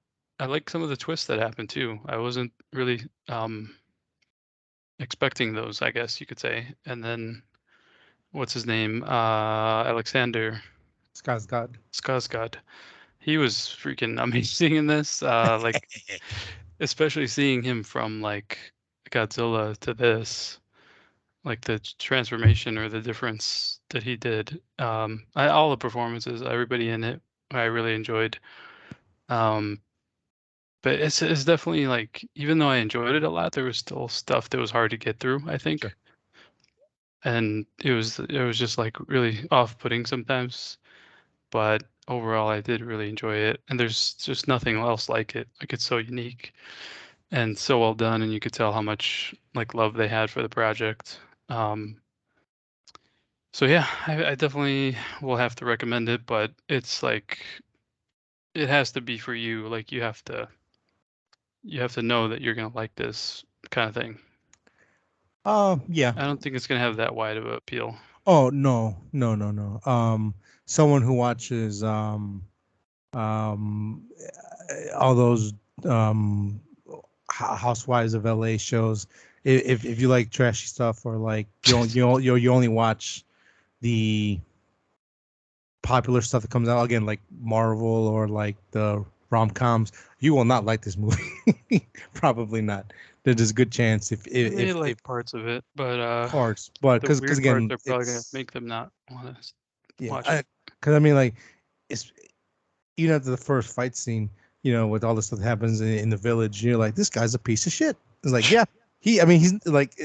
like some of the twists that happened too. I wasn't really expecting those, I guess you could say. And then what's his name? Alexander Skarsgård. Skarsgård. He was freaking amazing in this. Like especially seeing him from like Godzilla to this, like the transformation or the difference that he did. All the performances, everybody in it, I really enjoyed. But it's definitely like, even though I enjoyed it a lot, there was still stuff that was hard to get through, I think. Sure. And it was just like really off-putting sometimes. But overall, I did really enjoy it. And there's just nothing else like it. Like it's so unique and so well done, and you could tell how much like love they had for the project. So yeah, I definitely will have to recommend it, but it's like it has to be for you. Like you have to know that you're gonna like this kind of thing. Yeah. I don't think it's gonna have that wide of an appeal. Oh no, no, no, no. Someone who watches um all those Housewives of LA shows, if you like trashy stuff, or like you only watch the popular stuff that comes out, again, like Marvel or like the rom-coms, you will not like this movie. Probably not. There's a good chance I may like if parts of it, but parts, but the because weird parts again, are probably gonna it's, make them not want to yeah, watch it. because I mean, like, it's, even after the first fight scene, with all the stuff that happens in the village, you're like, this guy's a piece of shit. It's like, yeah, I mean, he's like,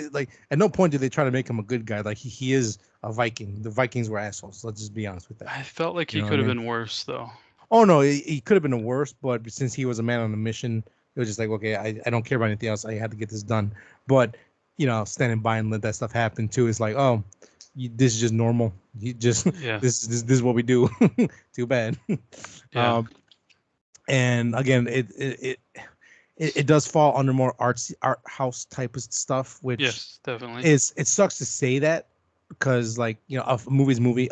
at no point did they try to make him a good guy. Like, he is a Viking. The Vikings were assholes. Let's just be honest with that. I felt like You he know what could I have mean? been worse though. Oh no, he could have been worse, but since he was a man on a mission, it was just like, okay, I don't care about anything else. I had to get this done. But standing by and let that stuff happen too is like, oh, this is just normal. You just Yeah. this is what we do. Too bad. Yeah. And again, it does fall under more art house type of stuff, which Yes, definitely. it sucks to say that, because like, a movie's movie.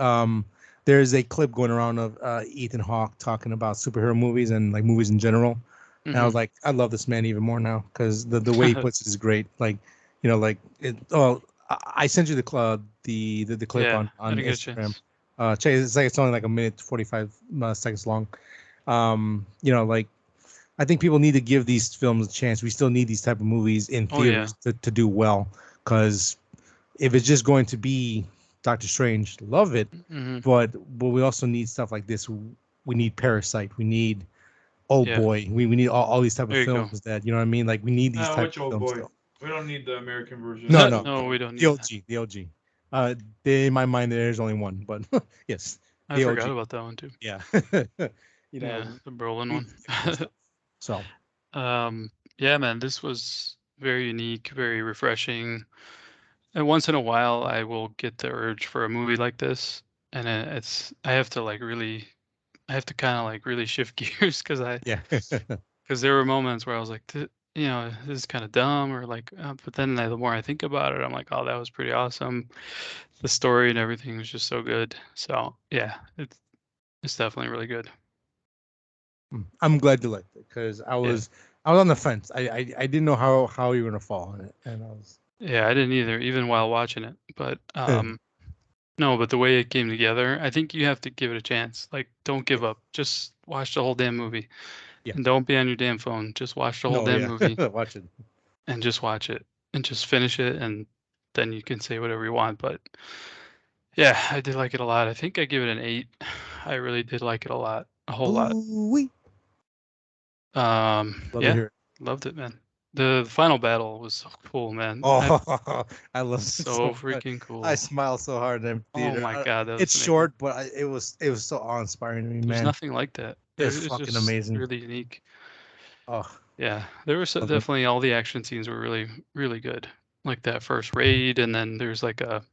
There's a clip going around of Ethan Hawke talking about superhero movies and like movies in general. And I was like, I love this man even more now, because the way he puts it is great. Like, like it. Oh, I sent you the clip Yeah, on I didn't get a Instagram. chance. Check it. It's only like a minute 45 seconds long. Like, I think people need to give these films a chance. We still need these type of movies in Oh yeah. theaters to do well, because if it's just going to be Doctor Strange, love it, but we also need stuff like this. We need Parasite. We need Old Yeah. Boy. We need all these type of There you go. films that, you know what I mean? Like, we need these type Which of old films boy? still. We don't need the American version. No, no, No, we don't the need that. OG, the OG. In my mind, there's only one, but yes, I the forgot OG. about that one too. Yeah, Yeah, the Berlin we need one. these kind of stuff. So, Yeah, man, this was very unique, very refreshing. And once in a while, I will get the urge for a movie like this, and I have to like really, I have to kind of like really shift gears yeah. because there were moments where I was like, this is kind of dumb, or like, but then the more I think about it, I'm like, oh, that was pretty awesome. The story and everything was just so good. So yeah, it's definitely really good. I'm glad you liked it, because Yeah. I was on the fence. I didn't know how you were gonna fall on it, and I was. Yeah, I didn't either, even while watching it. But no, but the way it came together, I think you have to give it a chance. Like, don't give up. Just watch the whole damn movie. Yeah. And don't be on your damn phone. Just watch the whole No, damn yeah. movie Watch it. and just watch it and just finish it, and then you can say whatever you want. But yeah, I did like it a lot. I think I give it an 8. I really did like it a lot. A whole lot. Ooh-wee. Love to Yeah, hear it. loved it, man. The final battle was so cool, man. Oh, I love it So so much. freaking I cool. smiled so hard in the Oh theater. my god, that was It's amazing. short, but it was so awe inspiring to me, There's man. nothing like that. It was It's fucking just amazing. really unique. Oh, Yeah, there was love it. definitely all the action scenes were really, really good. Like that first raid, and then there's like a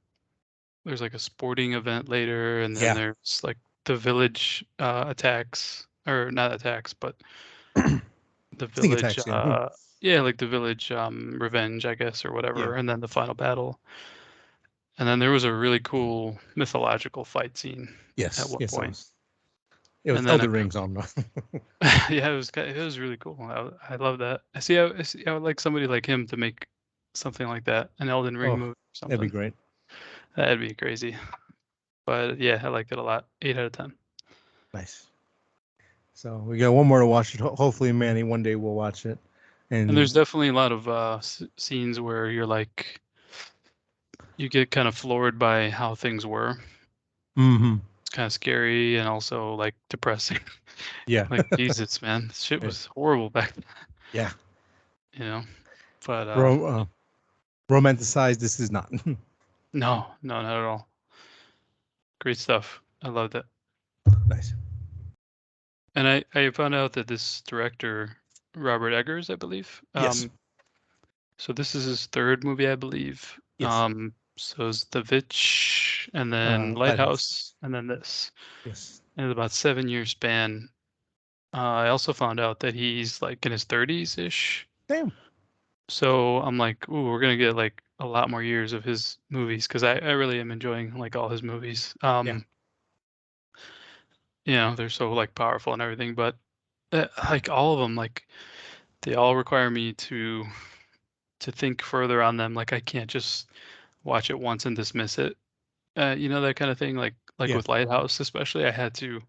sporting event later, and then Yeah. there's like the village attacks, or not attacks, but the Sneak village attacks, yeah. yeah, like the village revenge, I guess, or Yeah. whatever, and then the final battle. And then there was a really cool mythological fight scene at Yes. one Yes, it point. was. It was And then Elder Rings on. yeah, it was really cool. I love that. I see. I would like somebody like him to make something like that, an Elden Ring Oh, movie or something. that'd be great. That'd be crazy. But yeah, I liked it a lot. 8 out of 10. Nice. So we got one more to watch. Hopefully, Manny, one day we'll watch it. And there's definitely a lot of scenes where you're like, you get kind of floored by how things were. Mm-hmm. It's kind of scary and also like depressing. Yeah. Like Jesus, man, this shit was horrible back then. Yeah. You know, but Romanticized. This is not. no, not at all. Great stuff. I loved it. Nice. And I found out that this director, Robert Eggers, I believe. Yes. So this is his third movie, I believe. Yes. So it's The Witch, and then Lighthouse, and then this. Yes. In about 7-year span. I also found out that he's like in his 30s ish. Damn. So I'm like, ooh, we're gonna get like a lot more years of his movies because I really am enjoying like all his movies. Yeah. You know, they're so like powerful and everything, but like all of them, like they all require me to think further on them. Like I can't just watch it once and dismiss it. You know, that kind of thing. Like Yeah. with Lighthouse, especially, I had to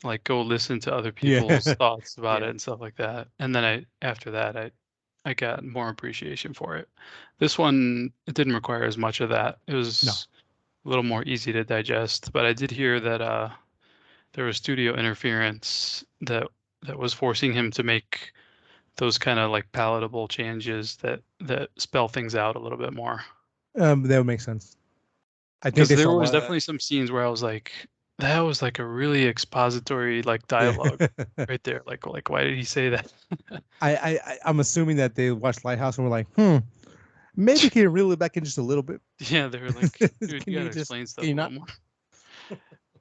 like go listen to other Yeah. people's thoughts about Yeah. it and stuff like that. And then after that I got more appreciation for it. This one, it didn't require as much of that. It was a little more easy to digest, but I did hear that there was studio interference that was forcing him to make those kind of like palatable changes that spell things out a little bit more. That would make sense. I think Because they there saw a was lot of definitely some scenes where I was like, that was like a really expository like dialogue that. right there. Like why did he say that? I'm assuming that they watched Lighthouse and were like, maybe can you reel it back in just a little bit? Yeah, they were like, dude, Can you you gotta just explain stuff can a you little not? more.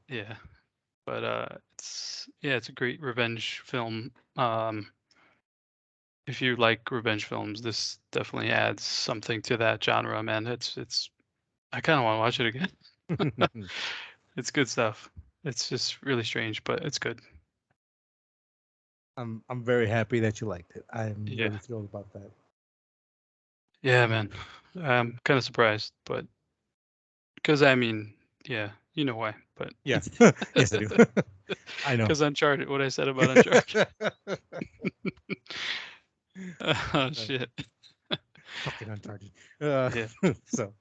Yeah, but it's a great revenge film. If you like revenge films, this definitely adds something to that genre, man. It's I kind of want to watch it again. It's good stuff. It's just really strange, but it's good. I'm very happy that you liked it. I'm Yeah. really thrilled about that. Yeah, man. I'm kind of surprised, but because I mean, yeah, you know why, but Yeah. Yes, I do. I know. because Uncharted, what I said about Uncharted. Oh shit. Fucking Uncharted. Yeah. So.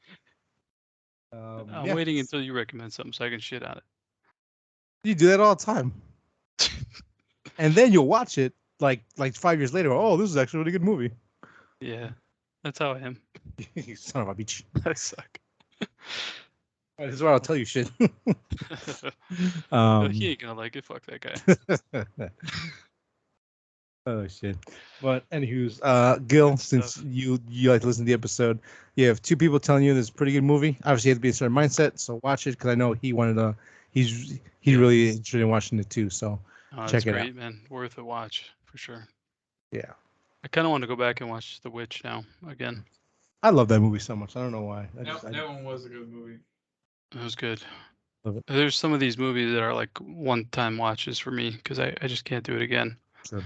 I'm waiting until you recommend something so I can shit on You do that all the time, it. and then you'll watch it like 5 years later. Oh, this is actually a really good movie. Yeah, that's how I am. You son of a bitch. I suck. This is why I'll tell you shit. He ain't gonna like it. Fuck that guy. Oh shit. But anywho's, Gil, Good since stuff. you like to listen to the episode, you have two people telling you this is a pretty good movie. Obviously, you have to be a certain mindset, so watch it because I know he wanted to. He's Yeah. really interested in watching it too. So Oh, check it's it great, out. man. Worth a watch for sure. Yeah, I kind of want to go back and watch The Witch now again. I love that movie so much. I don't know why. That one was a good movie. It was good. Love it. There's some of these movies that are like one-time watches for me because I just can't do it again. Sure.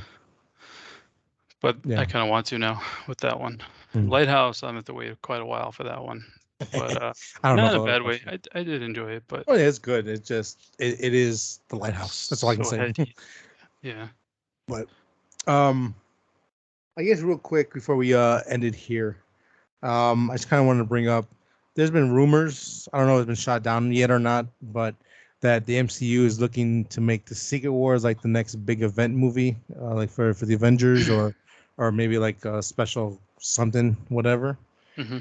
But Yeah. I kind of want to now with that one. Lighthouse, I'm gonna have to wait quite a while for that one. But I don't not know in a if bad way. I did enjoy it, but Oh yeah, it's good. It's just it is the Lighthouse. That's all I can so say. heady. Yeah. But I guess real quick before we end it here, I just kind of wanted to bring up. There's been rumors. I don't know if it's been shot down yet or not, but that the MCU is looking to make the Secret Wars like the next big event movie, like for the Avengers or maybe like a special something, whatever. Mm-hmm.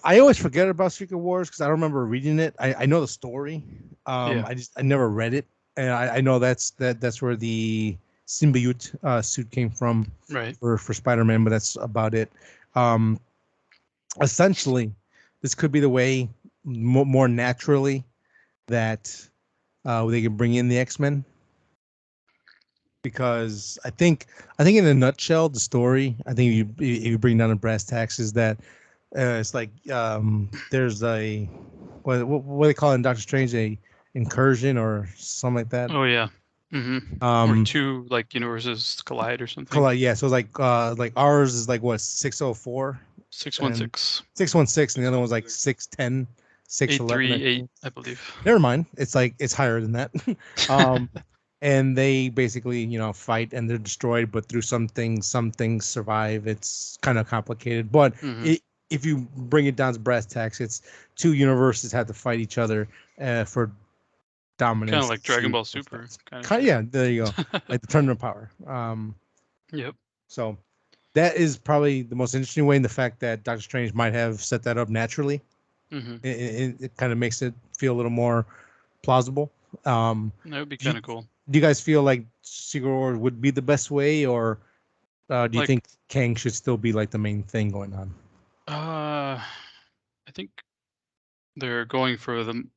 I always forget about Secret Wars because I don't remember reading it. I know the story. Yeah. I never read it, and I know that's where the symbiote suit came from, Right. for Spider-Man, but that's about it. Essentially, this could be the way more naturally that they can bring in the X-Men, because I think in a nutshell the story, I think if you bring down the brass tacks, is that it's like there's a what do they call it in Doctor Strange, a incursion or something like that. Oh yeah. Mm-hmm. Or two like universes collide or something. Yeah, so it's like ours is like what 604. 616. 616, and the other one was like 610, 611. 838, I believe. Never mind. It's higher than that. And they basically, fight and they're destroyed, but through some things survive. It's kind of complicated, but if you bring it down to brass tacks, it's two universes have to fight each other for dominance. Kind of like Dragon Ball Super. Yeah, there you go. Like the tournament power. Yep. So that is probably the most interesting way in the fact that Doctor Strange might have set that up naturally. It kind of makes it feel a little more plausible. That would be kind of cool. Do you guys feel like Secret War would be the best way, or do you think Kang should still be like the main thing going on? I think they're going for them.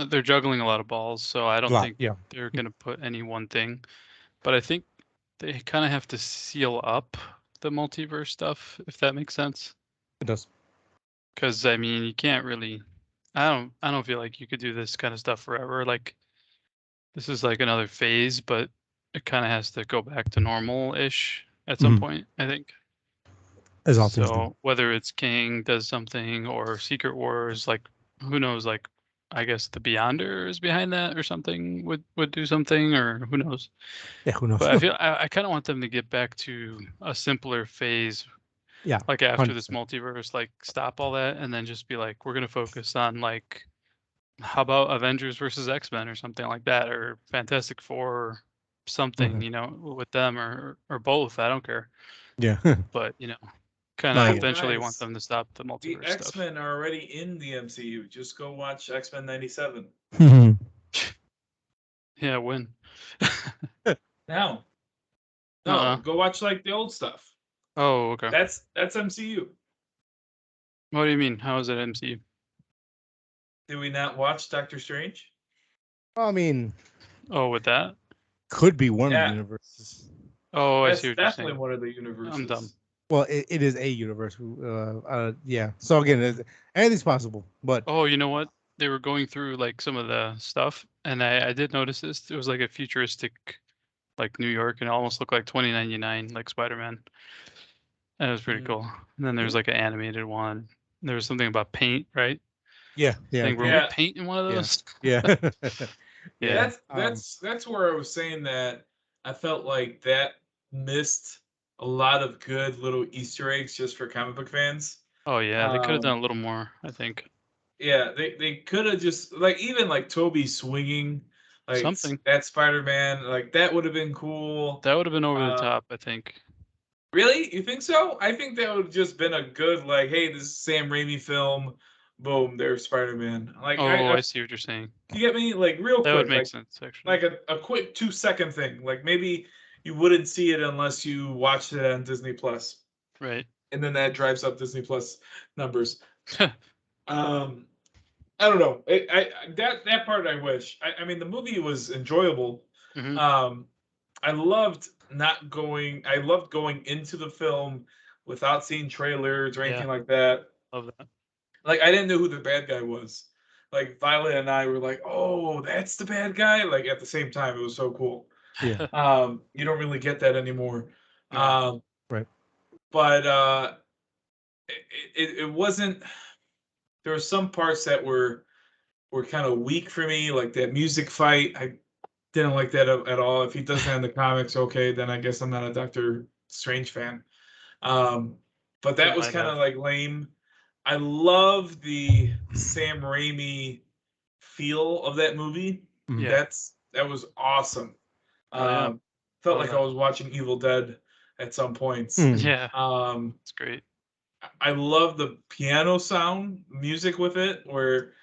They're juggling a lot of balls, so I don't think they're going to put any one thing. But I think they kind of have to seal up the multiverse stuff, if that makes sense. It does. Because I mean, you can't really. I don't feel like you could do this kind of stuff forever. Like, this is like another phase, but it kind of has to go back to normal-ish at some point, I think. As all things do. So whether it's King does something or Secret Wars, like, who knows? Like, I guess the Beyonder is behind that or something would do something, or who knows? Yeah, who knows? But I feel I kind of want them to get back to a simpler phase. Yeah. Like after 100%. this multiverse, like stop all that and then just be like, we're gonna focus on like, how about Avengers versus X-Men or something like that, or Fantastic Four or something, with them or both. I don't care. Yeah. But kind of eventually want them to stop the multiverse The stuff. X-Men are already in the MCU. Just go watch X-Men 97. Yeah, when? Now. No, go watch like the old stuff. Oh, okay. That's MCU. What do you mean? How is it MCU? Did we not watch Doctor Strange? I mean, with that? Could be one of the universes. Oh, I see what you're saying. That's definitely one of the universes. I'm dumb. Well, it is a universe. Yeah. So again, anything's possible. But you know what? They were going through like some of the stuff, and I did notice this. It was like a futuristic, like New York, and it almost looked like 2099, like Spider-Man. And it was pretty cool. And then there's like an animated one. There was something about paint, right? Yeah. Were we paint in one of those? Yeah. Yeah. That's where I was saying that I felt like that missed a lot of good little Easter eggs just for comic book fans. Oh yeah, they could have done a little more, I think. Yeah, they could have just like even like Toby swinging like something. That Spider-Man, like that would have been cool. That would have been over the top, I think. Really? You think so? I think that would have just been a good like, hey, this is Sam Raimi film. Boom, there's Spider-Man. Like I see what you're saying. You get me? Like real quick. That would make sense, actually. Like a quick 2-second thing. Like maybe you wouldn't see it unless you watched it on Disney Plus. Right. And then that drives up Disney Plus numbers. I don't know. That part I wish. I mean, the movie was enjoyable. I loved going into the film without seeing trailers or anything like that. Love that. Like I didn't know who the bad guy was. Like Violet and I were like, "Oh, that's the bad guy!" Like at the same time, it was so cool. Yeah. You don't really get that anymore. Right. But it wasn't. There were some parts that were kind of weak for me, like that music fight. I didn't like that at all. If he does that in the comics, okay, then I guess I'm not a Doctor Strange fan. But that was kind of like lame. I love the Sam Raimi feel of that movie. Yeah. That was awesome. Felt like I was watching Evil Dead at some points. Yeah. It's great. I love the piano sound music with it, where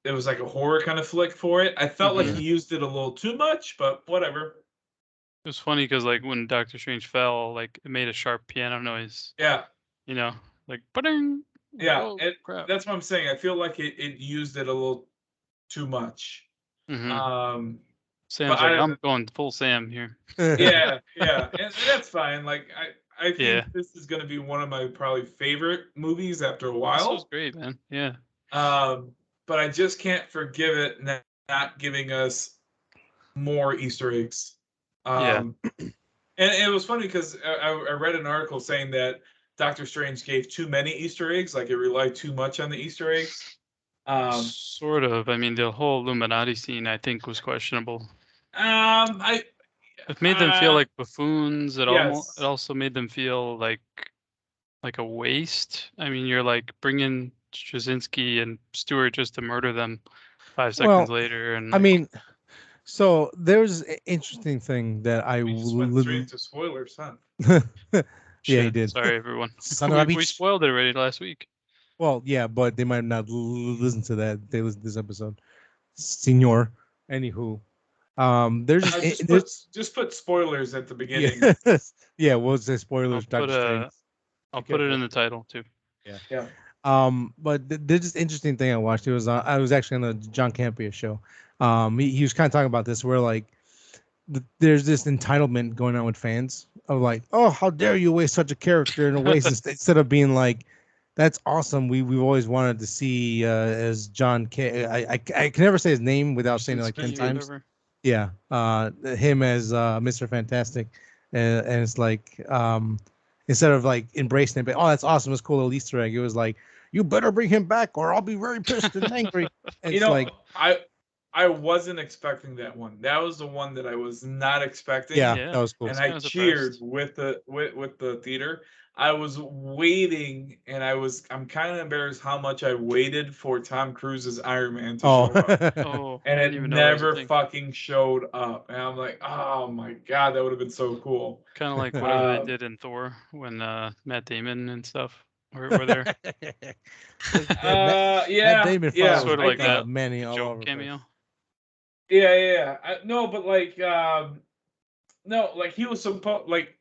it was like a horror kind of flick for it. I felt like he used it a little too much, but whatever. It was funny because like when Doctor Strange fell, like it made a sharp piano noise. Yeah. Like ba-ding. Yeah, crap. That's what I'm saying. I feel like it used it a little too much. Sam's like, I'm going full Sam here. Yeah, and that's fine. Like I think this is going to be one of my probably favorite movies after a while. This was great, man. Yeah. But I just can't forgive it not giving us more Easter eggs. And it was funny because I read an article saying that Doctor Strange gave too many Easter eggs, like it relied too much on the Easter eggs. Sort of. I mean, the whole Illuminati scene, I think, was questionable. I It made them feel like buffoons. It yes. also made them feel like a waste. I mean, you're like bringing Straczynski and Stewart just to murder them 5 seconds later, and I like, mean, so there's an interesting thing that I We just went straight into spoilers, huh? yeah, he shit, did. sorry everyone. Son of a we bitch. spoiled it already last week. Well, yeah, but they might not listen to that. They listen to this episode, Senor. Anywho, there's just put spoilers at the beginning. yeah, yeah. We'll say spoilers. Doctor Strange. I'll put it in the title too. Yeah. Yeah. But there's this interesting thing I watched. It was I was actually on the John Campea show. He was kind of talking about this, where like there's this entitlement going on with fans of like, oh, how dare you waste such a character in a waste instead of being like, that's awesome. We've always wanted to see as John K. I can never say his name without saying it like 10 times. Yeah, him as Mr. Fantastic, and it's like instead of like embracing it, but oh, that's awesome, it's cool little Easter egg. It was like, you better bring him back, or I'll be very pissed and angry. And You it's know, like, I wasn't expecting that one. That was the one that I was not expecting. yeah, Yeah, that was cool. And I I was cheered surprised. with the theater. I was waiting, and I'm kind of embarrassed how much I waited for Tom Cruise's Iron Man to show up, Oh, I and didn't it even know that was a never thing. fucking showed up. And I'm like, oh my god, that would have been so cool. Kind of like whatever they did in Thor when Matt Damon and stuff were there. Matt Yeah, Damon yeah, Sort of I like think, that Manny all joke over the cameo. place. yeah. No, but like, no, like he was supposed, like,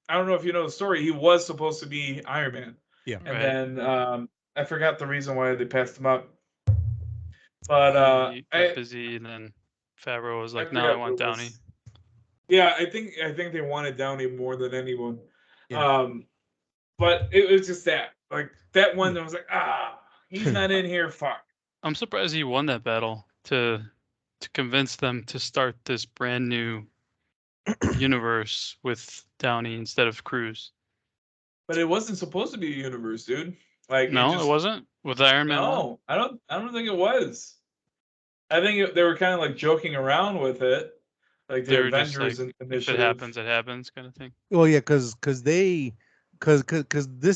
I don't know if you know the story. He was supposed to be Iron Man. Yeah. And Right. then I forgot the reason why they passed him up. But He got I busy, and then Favreau was I like, "No, I forgot what want it Downey." was. Yeah, I think they wanted Downey more than anyone. Yeah. But it was just that, like that one Yeah. that was like, he's not in here. Fuck. I'm surprised he won that battle to convince them to start this brand new universe with Downey instead of Cruise. But it wasn't supposed to be a universe, dude. Like No, it wasn't with Iron Man 1. no, I don't think it was. I think they were kind of like joking around with it, like They the were just like, Avengers if it initiative. happens, it happens, kind of thing. Well, yeah, because this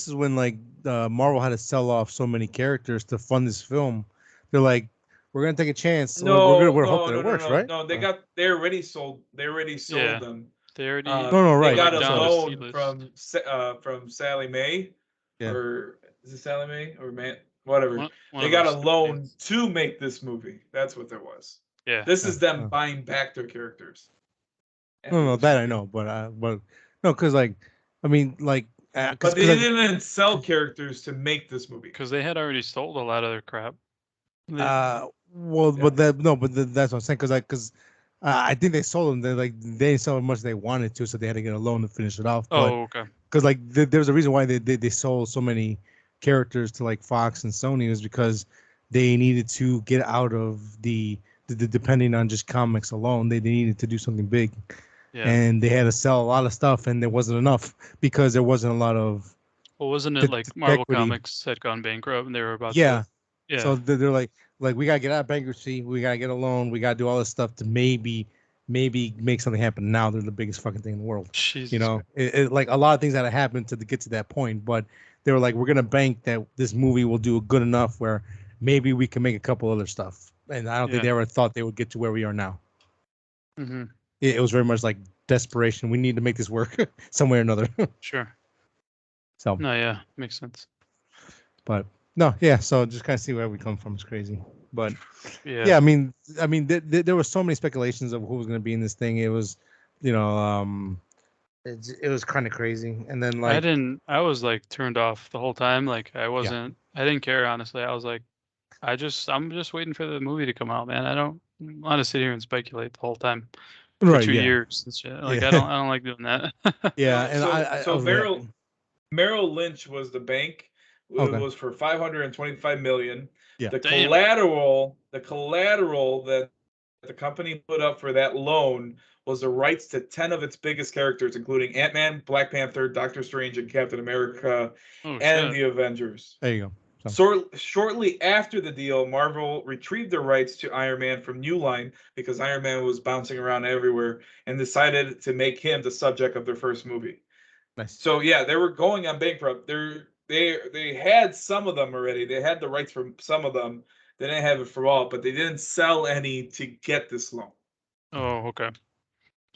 is when like Marvel had to sell off so many characters to fund this film. They're like, we're gonna take a chance. We're hoping it works, right? No. They already sold. They already sold Yeah. them. They already No, right. They got like a down to loan C-list. from Sally Mae, Yeah. or is it Sally Mae or Man? Whatever. One They of got a those loan names. to make this movie. That's what there was. Yeah. This is them Oh. buying back their characters. No, that I know, but no, because like, I mean, like, But they didn't sell characters to make this movie. Because they had already sold a lot of their crap. well, Yeah. but that's what I'm saying. Because I think they sold them. They didn't sell as much as they wanted to, so they had to get a loan to finish it off. But, Oh, okay. because like there was a reason why they sold so many characters to like Fox and Sony, was because they needed to get out of the depending on just comics alone. They needed to do something big, Yeah. and they had to sell a lot of stuff, and there wasn't enough because there wasn't a lot of. Well, wasn't it like Marvel equity. Comics had gone bankrupt and they were about Yeah. to? Yeah. So they're like we gotta get out of bankruptcy. We gotta get a loan. We gotta do all this stuff to maybe make something happen. Now they're the biggest fucking thing in the world. Jesus You know, like a lot of things that have happened to get to that point, but they were like, we're gonna bank that this movie will do good enough where maybe we can make a couple other stuff. And I don't think they ever thought they would get to where we are now. Mm-hmm. It was very much like desperation. We need to make this work some way or another. Sure. So No, yeah, makes sense. But no, yeah. So just kind of see where we come from is crazy. But yeah, I mean, there were so many speculations of who was going to be in this thing. It was, you know, it was kind of crazy. And then like I was like turned off the whole time. Like I didn't care, honestly. I was like, I'm just waiting for the movie to come out, man. I don't want to sit here and speculate the whole time for 2 years and shit. Like I don't like doing that. Yeah, and so Merrill Lynch was the bank. It was for 525 million. Yeah. The collateral that the company put up for that loan was the rights to 10 of its biggest characters, including Ant-Man, Black Panther, Doctor Strange, and Captain America, Oh and shit. the Avengers. There you go. So. Shortly after the deal, Marvel retrieved the rights to Iron Man from New Line because Iron Man was bouncing around everywhere and decided to make him the subject of their first movie. Nice. So yeah, they were going on bankrupt. They had some of them already. They had the rights for some of them. They didn't have it for all, but they didn't sell any to get this loan. Oh, okay.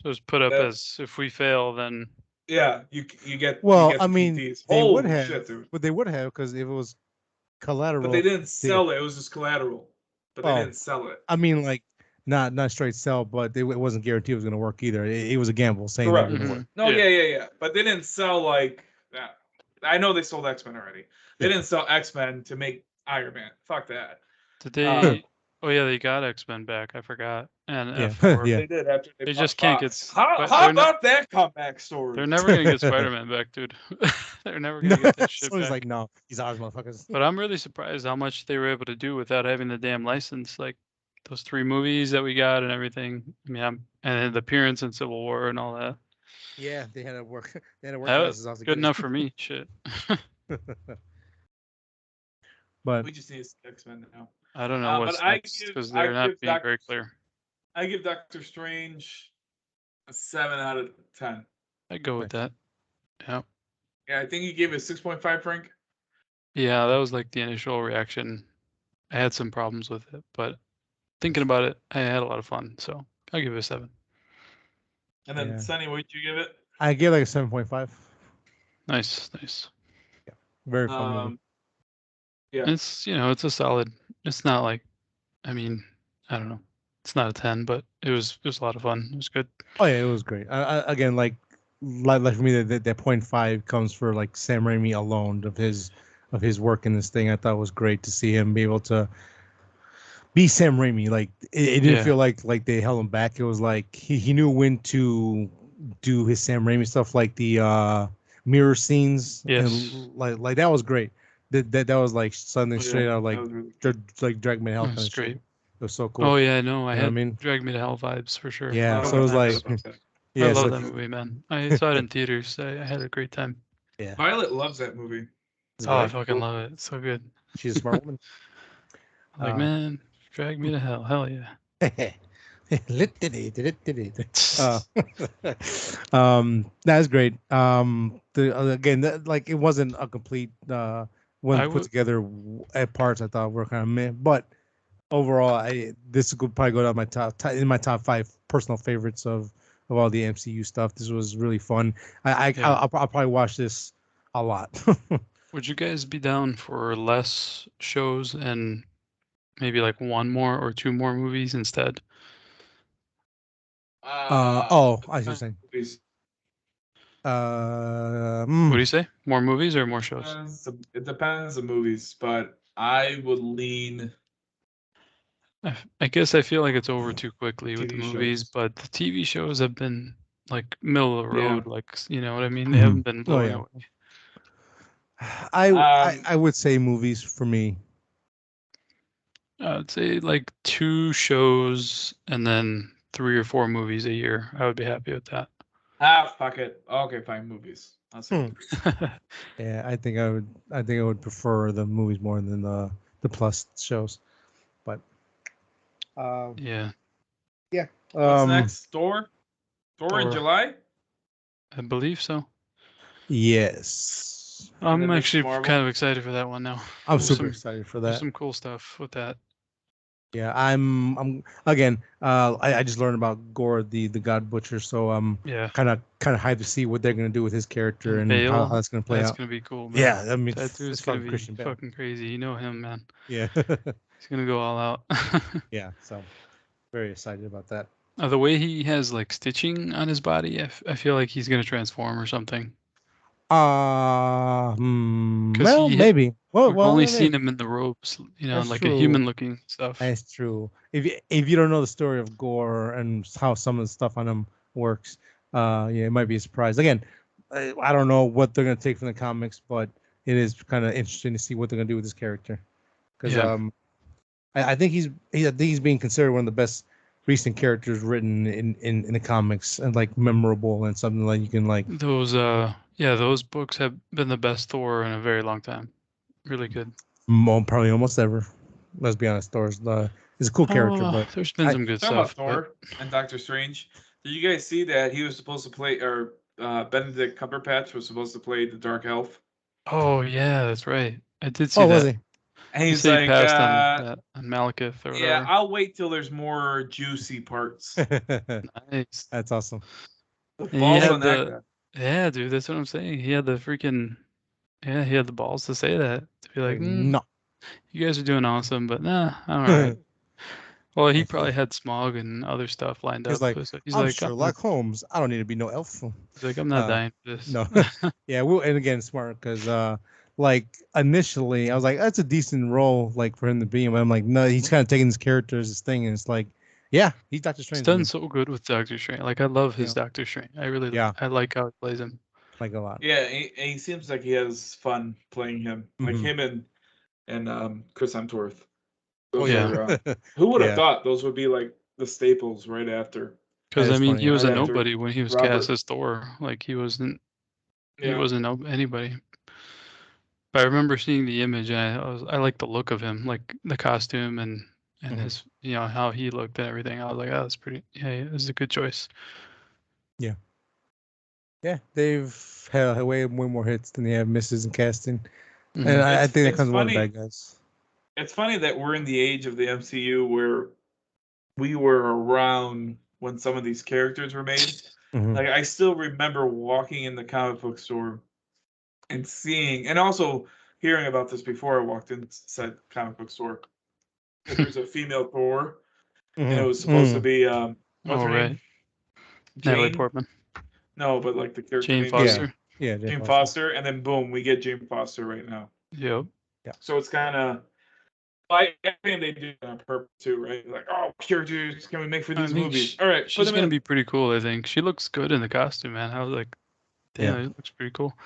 So it's put up That- as if we fail, then Yeah, you get Well, you get I the mean, PTs. they would Holy have, shit, dude! but they would have because if it was collateral. But they didn't sell it. It was just collateral. But they didn't sell it. I mean, like not straight sell, but it wasn't guaranteed it was going to work either. It was a gamble saying Correct. that it would work. No, yeah. But they didn't sell like that. I know they sold X-Men already. They didn't sell X-Men to make Iron Man. Fuck that. did they? Oh yeah, they got X-Men back. I forgot. And Yeah. F4. Yeah. They did after They bought just can't get. Fox. How they're about that comeback story? They're never gonna get Spider-Man back, dude. They're never gonna get that shit So he's back. like, no, he's ours, motherfuckers. But I'm really surprised how much they were able to do without having the damn license. Like those 3 movies that we got and everything. I mean, and then the appearance in Civil War and all that. Yeah, they had to work. They had to work. That was good enough for me. Shit. But we just need X-Men now. I don't know what's next because they're not being very clear. I give Doctor Strange a 7 out of 10. I'd go with that. Yeah. Yeah, I think he gave it 6.5, Frank. Yeah, that was like the initial reaction. I had some problems with it, but thinking about it, I had a lot of fun. So I'll give it a 7. And then Sonny, what did you give it? I give like a 7.5. Nice. Yeah, very fun movie. Yeah, it's it's a solid. It's not like, I mean, I don't know. It's not a 10, but it was a lot of fun. It was good. Oh yeah, it was great. Again, like for me, that 0.5 comes for like Sam Raimi alone of his work in this thing. I thought it was great to see him be able to be Sam Raimi. Like it didn't feel like they held him back. It was like he knew when to do his Sam Raimi stuff, like the mirror scenes. Yes. And like that was great. That was like something straight out of like like Drag Me to Hell kind of Straight. shit. It was so cool. Oh yeah, no, I You know had what I mean? Drag Me to Hell vibes for sure. Yeah, so it was like, I love that movie, man. I saw it in theaters. I had a great time. Yeah, Violet loves that movie. Oh, I fucking love it. It's so good. She's a smart woman. I'm like, man, Drag Me to Hell. Hell yeah. That's great. Again, like it wasn't a complete one put together at parts. I thought were kind of meh, but overall, this could probably go down my in my top 5 personal favorites of all the MCU stuff. This was really fun. I'll probably watch this a lot. Would you guys be down for less shows and maybe like 1 more or 2 more movies instead? I see what you're saying. What do you say? More movies or more shows? It depends on movies, but I would lean. I guess I feel like it's over too quickly with the TV movies, shows. but the TV shows have been like middle of the road, like, you know what I mean? They haven't been blowing away. I would say movies for me. I'd say like 2 shows and then 3 or 4 movies a year. I would be happy with that. Fuck it. Okay, fine, movies. I'll say Yeah, I think I would prefer the movies more than the plus shows. But yeah. What's next? Thor in July? I believe so. Yes. I'm actually kind of excited for that one now. I'm super excited for that. There's some cool stuff with that. Yeah, I'm again. I just learned about Gore, the God Butcher, so I'm kind of hyped to see what they're gonna do with his character and how that's gonna play out. That's gonna be cool, man. Yeah, I mean, that dude's gonna be fucking crazy. You know him, man. Yeah, he's gonna go all out. Yeah, so very excited about that. The way he has like stitching on his body, I feel like he's gonna transform or something. Well, maybe. We've only seen him in the robes, like a human-looking stuff. That's true. If you don't know the story of Gore and how some of the stuff on him works, it might be a surprise. Again, I don't know what they're gonna take from the comics, but it is kind of interesting to see what they're gonna do with this character. Because I think he's being considered one of the best recent characters written in the comics and like memorable and something like you can like. Those those books have been the best Thor in a very long time. Really good. Probably almost ever. Let's be honest, Thor's is a cool character, but there's been some good Talking about stuff. But Thor and Doctor Strange, did you guys see that he was supposed to play, or Benedict Cumberbatch was supposed to play the Dark Elf? oh yeah, that's right. I did see oh, was that. he? And You he's say he like, passed on that on Malekith or yeah, whatever. I'll wait till there's more juicy parts. Nice. That's awesome. The And he balls had on that guy. yeah, dude. That's what I'm saying. He had the freaking he had the balls to say that to be like, No. you guys are doing awesome, but nah, I'm all right. Well, he Like, probably had Smog and other stuff lined he's up. like, So he's I'm like, Sherlock Holmes. I don't need to be no elf. I'm not Uh, dying for this. no. Yeah, and again, smart because like initially I was like, that's a decent role like for him to be. But I'm like, no, he's kind of taking his character as his thing, and it's like, yeah, he's Doctor He's Strange done again. so good with Doctor Strange. Like I love You his know, Doctor Strange. yeah, I like how he plays him. like a lot. Yeah, he seems like he has fun playing him. Like Mhm. him and Chris Hemsworth. Oh Those Yeah. are who would have yeah, thought those would be like the staples right after that Because I is mean, funny. he was right a after nobody when he was cast Robert. as Thor. Like he Yeah. wasn't anybody. But I remember seeing the image and I like the look of him, like the costume and Mhm. his how he looked and everything. I was like, oh, that's pretty. Yeah, this is a good choice. Yeah, yeah, they've had way more hits than they have misses in casting, and Mhm. I think that It's comes with one of the funny. bad guys. It's funny that we're in the age of the MCU where we were around when some of these characters were made. Mhm. Like I still remember walking in the comic book store and seeing, and also hearing about this before I walked in said comic book store, that there's a female Thor, and it Mhm. was supposed to Mhm. be what's Oh her name? right, Natalie Jane? Portman, No, but like the character Jane name Jane. Yeah, Foster. yeah, Jane Jane Foster. Foster, and then boom, we get Jane Foster right now. Yep. Yeah. So it's kind of, I think they do it on purpose too, right? Like, oh, characters can we make for I these think movies? All right, put she's them gonna in. be pretty cool. I think she looks good in the costume, man. I was like, Yeah. damn, it looks pretty cool.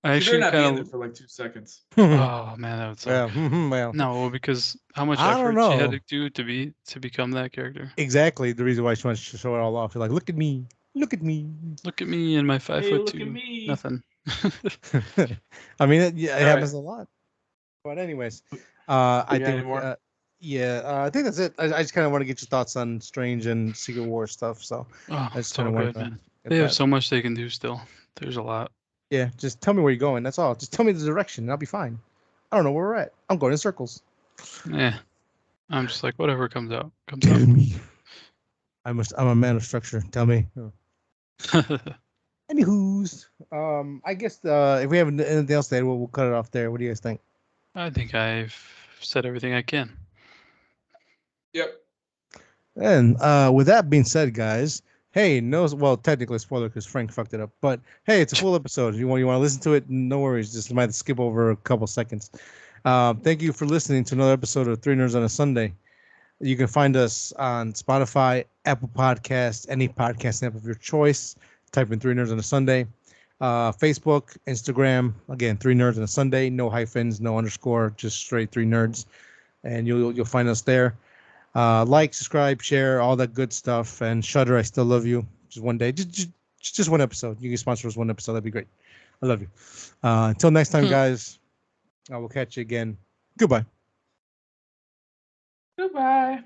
I She better actually not be kind in there of. for like 2 seconds. Oh man, that would well, suck. well, No, because how much I don't effort she had know to do to become that character. exactly the reason why she wants to show it all off. You're like, look at me, look at me. Look at me and my five Hey, foot look at two. me. Nothing. I mean, yeah, it All right, happens a lot. But anyways, we I got any think, more? yeah, I think that's it. I just kind of want to get your thoughts on Strange and Secret War stuff. So Oh, I just it's kind all of wanted good, to man. get They have that. so much they can do still. There's a lot. Yeah, just tell me where you're going. That's all. Just tell me the direction, and I'll be fine. I don't know where we're at. I'm going in circles. Yeah. I'm just like whatever comes out, comes Tell out. me. I'm a man of structure. Tell me. Anywho's, I guess if we have anything else to add, we'll cut it off there. What do you guys think? I think I've said everything I can. Yep. And with that being said, guys, hey, no, well, technically spoiler because Frank fucked it up, but hey, it's a full episode. You want to listen to it? No worries. Just might skip over a couple seconds. Thank you for listening to another episode of Three Nerds on a Sunday. You can find us on Spotify, Apple Podcasts, any podcast app of your choice. Type in Three Nerds on a Sunday. Facebook, Instagram, again, Three Nerds on a Sunday. No hyphens, no underscore, just straight Three Nerds, and you'll find us there. Like, subscribe, share, all that good stuff. And Shudder, I still love you. Just one day, just one episode. You can sponsor us one episode. That'd be great. I love you. Until next time, guys. I will catch you again. Goodbye. Goodbye.